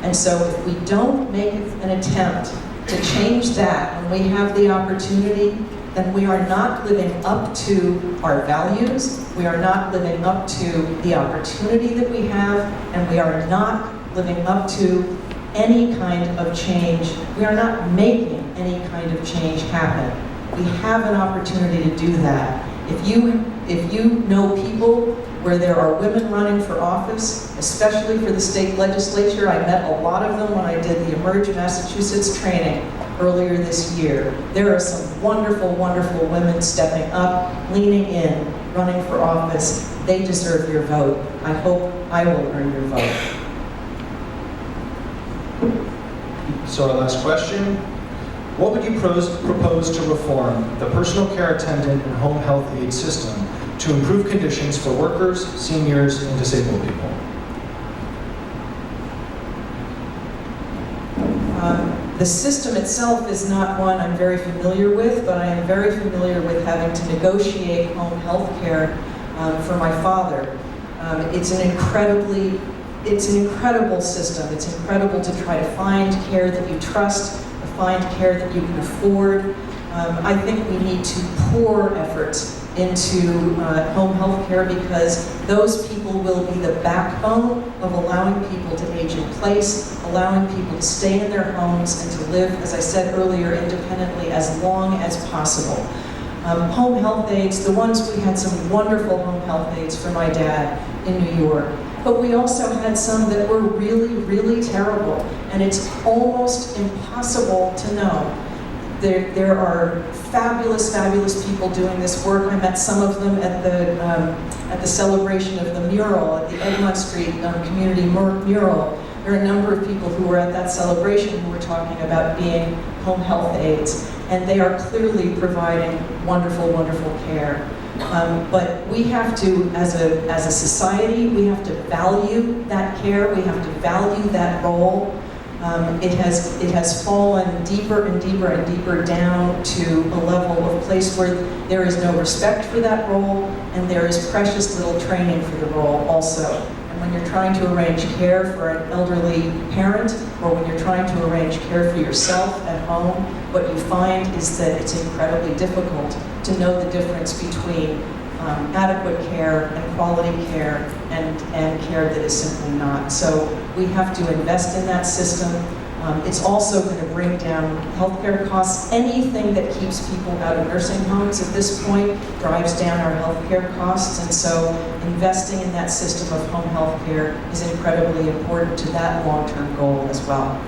And so if we don't make an attempt to change that when we have the opportunity, then we are not living up to our values, we are not living up to the opportunity that we have, and we are not living up to any kind of change. We are not making any kind of change happen. We have an opportunity to do that. If you know people where there are women running for office, especially for the state legislature, I met a lot of them when I did the Emerge Massachusetts training earlier this year. There are some wonderful, wonderful women stepping up, leaning in, running for office. They deserve your vote. I hope I will earn your vote. So our last question. What would you propose to reform the personal care attendant and home health aide system to improve conditions for workers, seniors, and disabled people? The system itself is not one I'm very familiar with, but I am very familiar with having to negotiate home health care for my father. It's an incredible system. It's incredible to try to find care that you trust, to find care that you can afford. I think we need to pour efforts into home health care because those people will be the backbone of allowing people to age in place, allowing people to stay in their homes and to live, as I said earlier, independently as long as possible. Home health aides, the ones we had some wonderful home health aides for my dad in New York. But we also had some that were really, really terrible, and it's almost impossible to know. There are fabulous, fabulous people doing this work. I met some of them at the celebration of the mural at the Egmont Street Community Mural. There are a number of people who were at that celebration who were talking about being home health aides, and they are clearly providing wonderful, wonderful care. But we have to, as a society, we have to value that care. We have to value that role. It has fallen deeper and deeper and deeper down to a level of place where there is no respect for that role, and there is precious little training for the role also. And when you're trying to arrange care for an elderly parent, or when you're trying to arrange care for yourself at home, what you find is that it's incredibly difficult to know the difference between adequate care and quality care and care that is simply not. So we have to invest in that system. It's also going to bring down healthcare costs. Anything that keeps people out of nursing homes at this point drives down our healthcare costs, and so investing in that system of home health care is incredibly important to that long-term goal as well.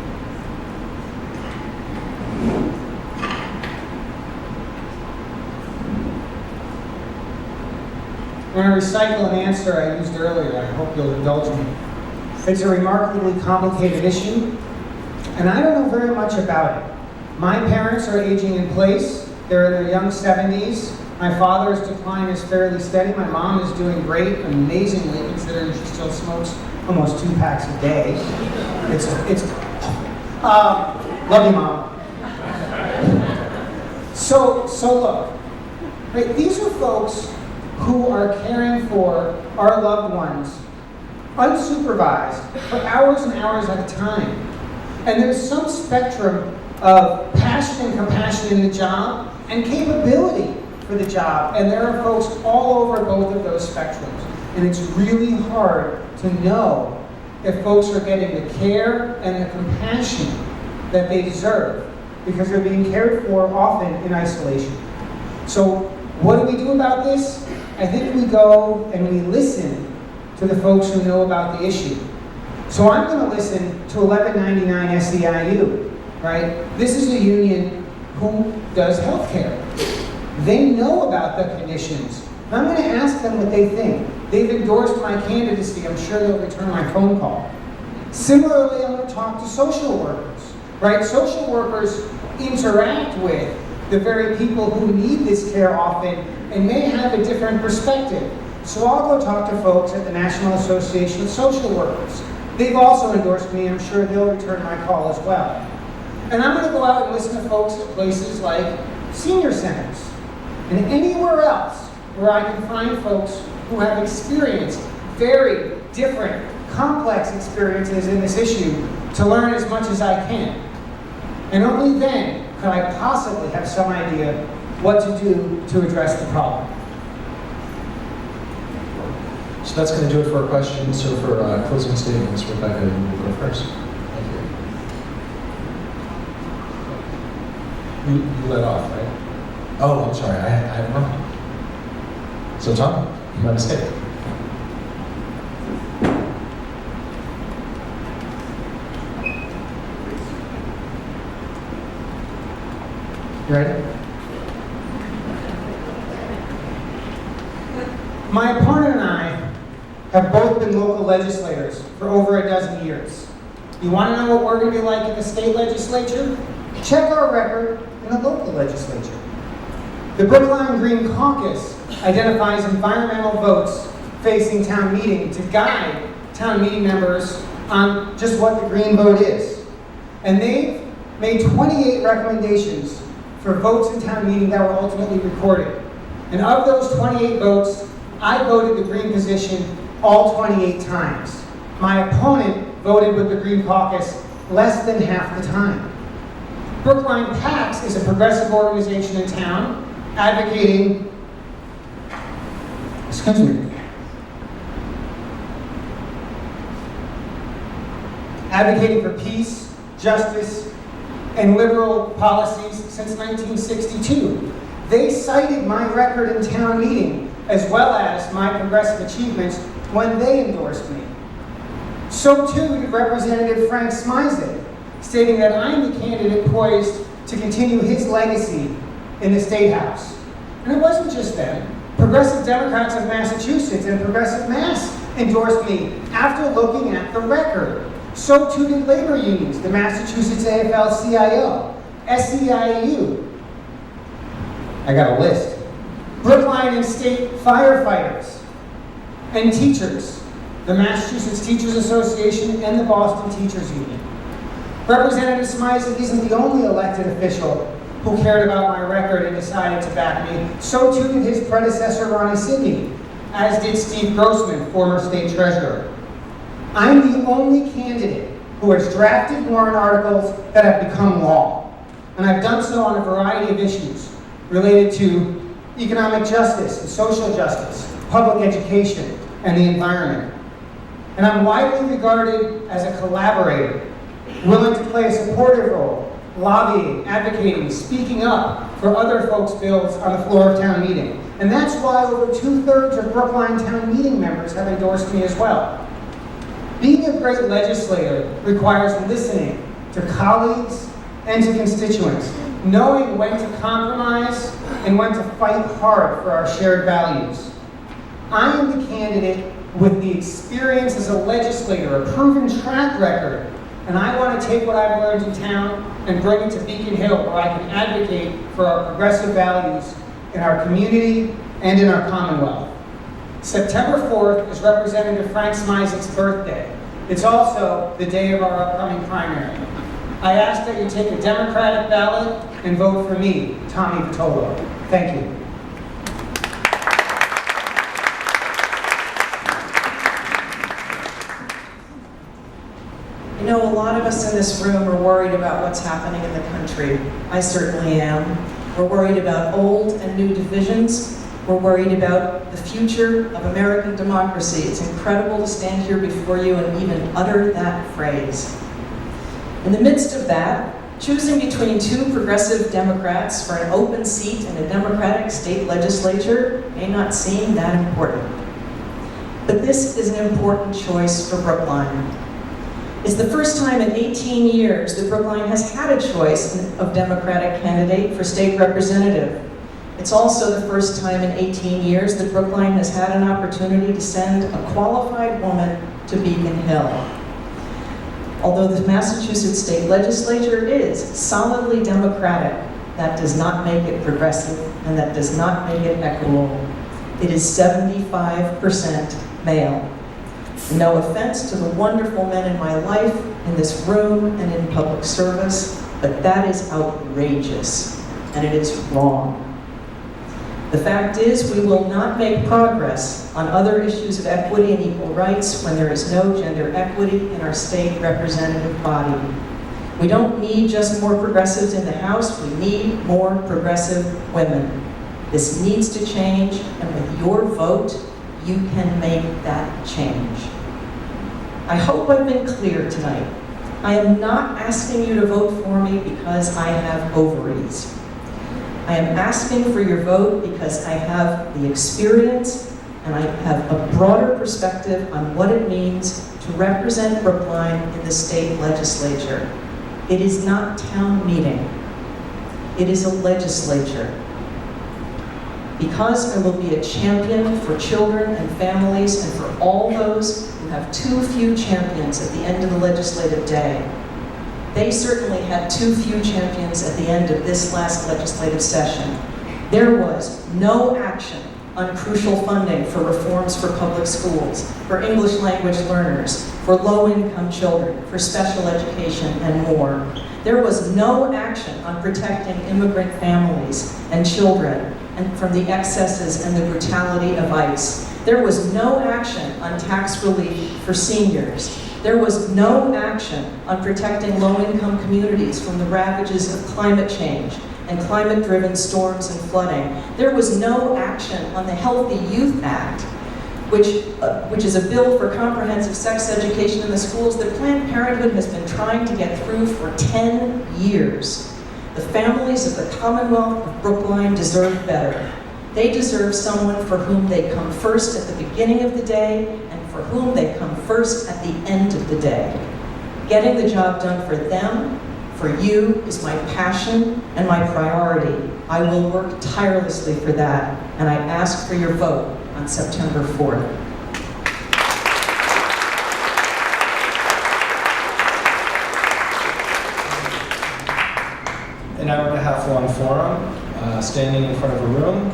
I'm going to recycle an answer I used earlier. I hope you'll indulge me. It's a remarkably complicated issue, and I don't know very much about it. My parents are aging in place. They're in their young 70s. My father's decline is fairly steady. My mom is doing great, amazingly, considering she still smokes almost 2 packs a day. Love you, Mom. So look, right, these are folks who are caring for our loved ones, unsupervised, for hours and hours at a time. And there's some spectrum of passion and compassion in the job and capability for the job. And there are folks all over both of those spectrums. And it's really hard to know if folks are getting the care and the compassion that they deserve, because they're being cared for often in isolation. So what do we do about this? I think we go and we listen to the folks who know about the issue. So I'm going to listen to 1199 SEIU, right? This is a union who does healthcare. They know about the conditions. And I'm going to ask them what they think. They've endorsed my candidacy. I'm sure they'll return my phone call. Similarly, I'm going to talk to social workers, right? Social workers interact with the very people who need this care often and may have a different perspective. So I'll go talk to folks at the National Association of Social Workers. They've also endorsed me. I'm sure they'll return my call as well. And I'm going to go out and listen to folks at places like senior centers and anywhere else where I can find folks who have experienced very different, complex experiences in this issue to learn as much as I can. And only then could I possibly have some idea what to do to address the problem. So that's going to do it for our questions. So for closing statements, Rebecca, you will go first. Thank you. You led off, right? Oh, I'm sorry. I had wrong. So Tom, my mistake. You ready? My opponent and I have both been local legislators for over a dozen years. You want to know what we're going to be like in the state legislature? Check our record in the local legislature. The Brookline Green Caucus identifies environmental votes facing town meeting to guide town meeting members on just what the green vote is. And they've made 28 recommendations for votes in town meeting that were ultimately recorded. And of those 28 votes, I voted the green position all 28 times. My opponent voted with the Green Caucus less than half the time. Brookline PACS is a progressive organization in town advocating, advocating for peace, justice, and liberal policies since 1962. They cited my record in town meeting as well as my progressive achievements when they endorsed me. So too did Representative Frank Smizek, stating that I'm the candidate poised to continue his legacy in the State House. And it wasn't just them. Progressive Democrats of Massachusetts and Progressive Mass endorsed me after looking at the record. So too did labor unions, the Massachusetts AFL-CIO, SEIU. I got a list. Brookline and state firefighters and teachers, the Massachusetts Teachers Association and the Boston Teachers Union. Representative Smizek isn't the only elected official who cared about my record and decided to back me. So too did his predecessor, Ronnie Sidney, as did Steve Grossman, former state treasurer. I'm the only candidate who has drafted warrant articles that have become law. And I've done so on a variety of issues related to economic justice and social justice, public education, and the environment. And I'm widely regarded as a collaborator, willing to play a supportive role, lobbying, advocating, speaking up for other folks' bills on the floor of town meeting. And that's why over 2/3 of Brookline town meeting members have endorsed me as well. Being a great legislator requires listening to colleagues and to constituents, knowing when to compromise and when to fight hard for our shared values. I am the candidate with the experience as a legislator, a proven track record, and I want to take what I've learned in town and bring it to Beacon Hill, where I can advocate for our progressive values in in our community, and in our Commonwealth. September 4th is Representative Frank Smizek's birthday. It's also the day of our upcoming primary. I ask that you take a Democratic ballot and vote for me, Tommy Vitolo. Thank you. You know, a lot of us in this room are worried about what's happening in the country. I certainly am. We're worried about old and new divisions. We're worried about the future of American democracy. It's incredible to stand here before you and even utter that phrase. In the midst of that, choosing between two progressive Democrats for an open seat in a Democratic state legislature may not seem that important. But this is an important choice for Brookline. It's the first time in 18 years that Brookline has had a choice of Democratic candidate for state representative. It's also the first time in 18 years that Brookline has had an opportunity to send a qualified woman to Beacon Hill. Although the Massachusetts state legislature is solidly Democratic, that does not make it progressive and that does not make it equitable. It is 75% male. No offense to the wonderful men in my life, in this room and in public service, but that is outrageous and it is wrong. The fact is, we will not make progress on other issues of equity and equal rights when there is no gender equity in our state representative body. We don't need just more progressives in the House, we need more progressive women. This needs to change, and with your vote, you can make that change. I hope I've been clear tonight. I am not asking you to vote for me because I have ovaries. I am asking for your vote because I have the experience and I have a broader perspective on what it means to represent Brookline in the state legislature. It is not town meeting. It is a legislature. Because I will be a champion for children and families and for all those who have too few champions at the end of the legislative day. They certainly had too few champions at the end of this last legislative session. There was no action on crucial funding for reforms for public schools, for English language learners, for low-income children, for special education, and more. There was no action on protecting immigrant families and children and from the excesses and the brutality of ICE. There was no action on tax relief for seniors. There was no action on protecting low-income communities from the ravages of climate change and climate-driven storms and flooding. There was no action on the Healthy Youth Act, which is a bill for comprehensive sex education in the schools that Planned Parenthood has been trying to get through for 10 years. The families of the Commonwealth of Brookline deserve better. They deserve someone for whom they come first at the beginning of the day and for whom they come first at the end of the day. Getting the job done for them, for you, is my passion and my priority. I will work tirelessly for that, and I ask for your vote on September 4th. An hour and a half long forum, standing in front of a room,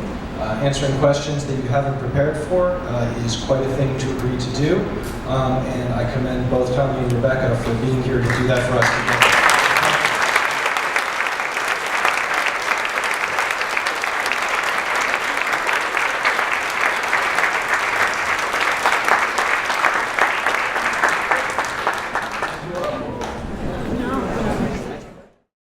answering questions that you haven't prepared for is quite a thing to agree to do. And I commend both Tommy and Rebecca for being here to do that for us today.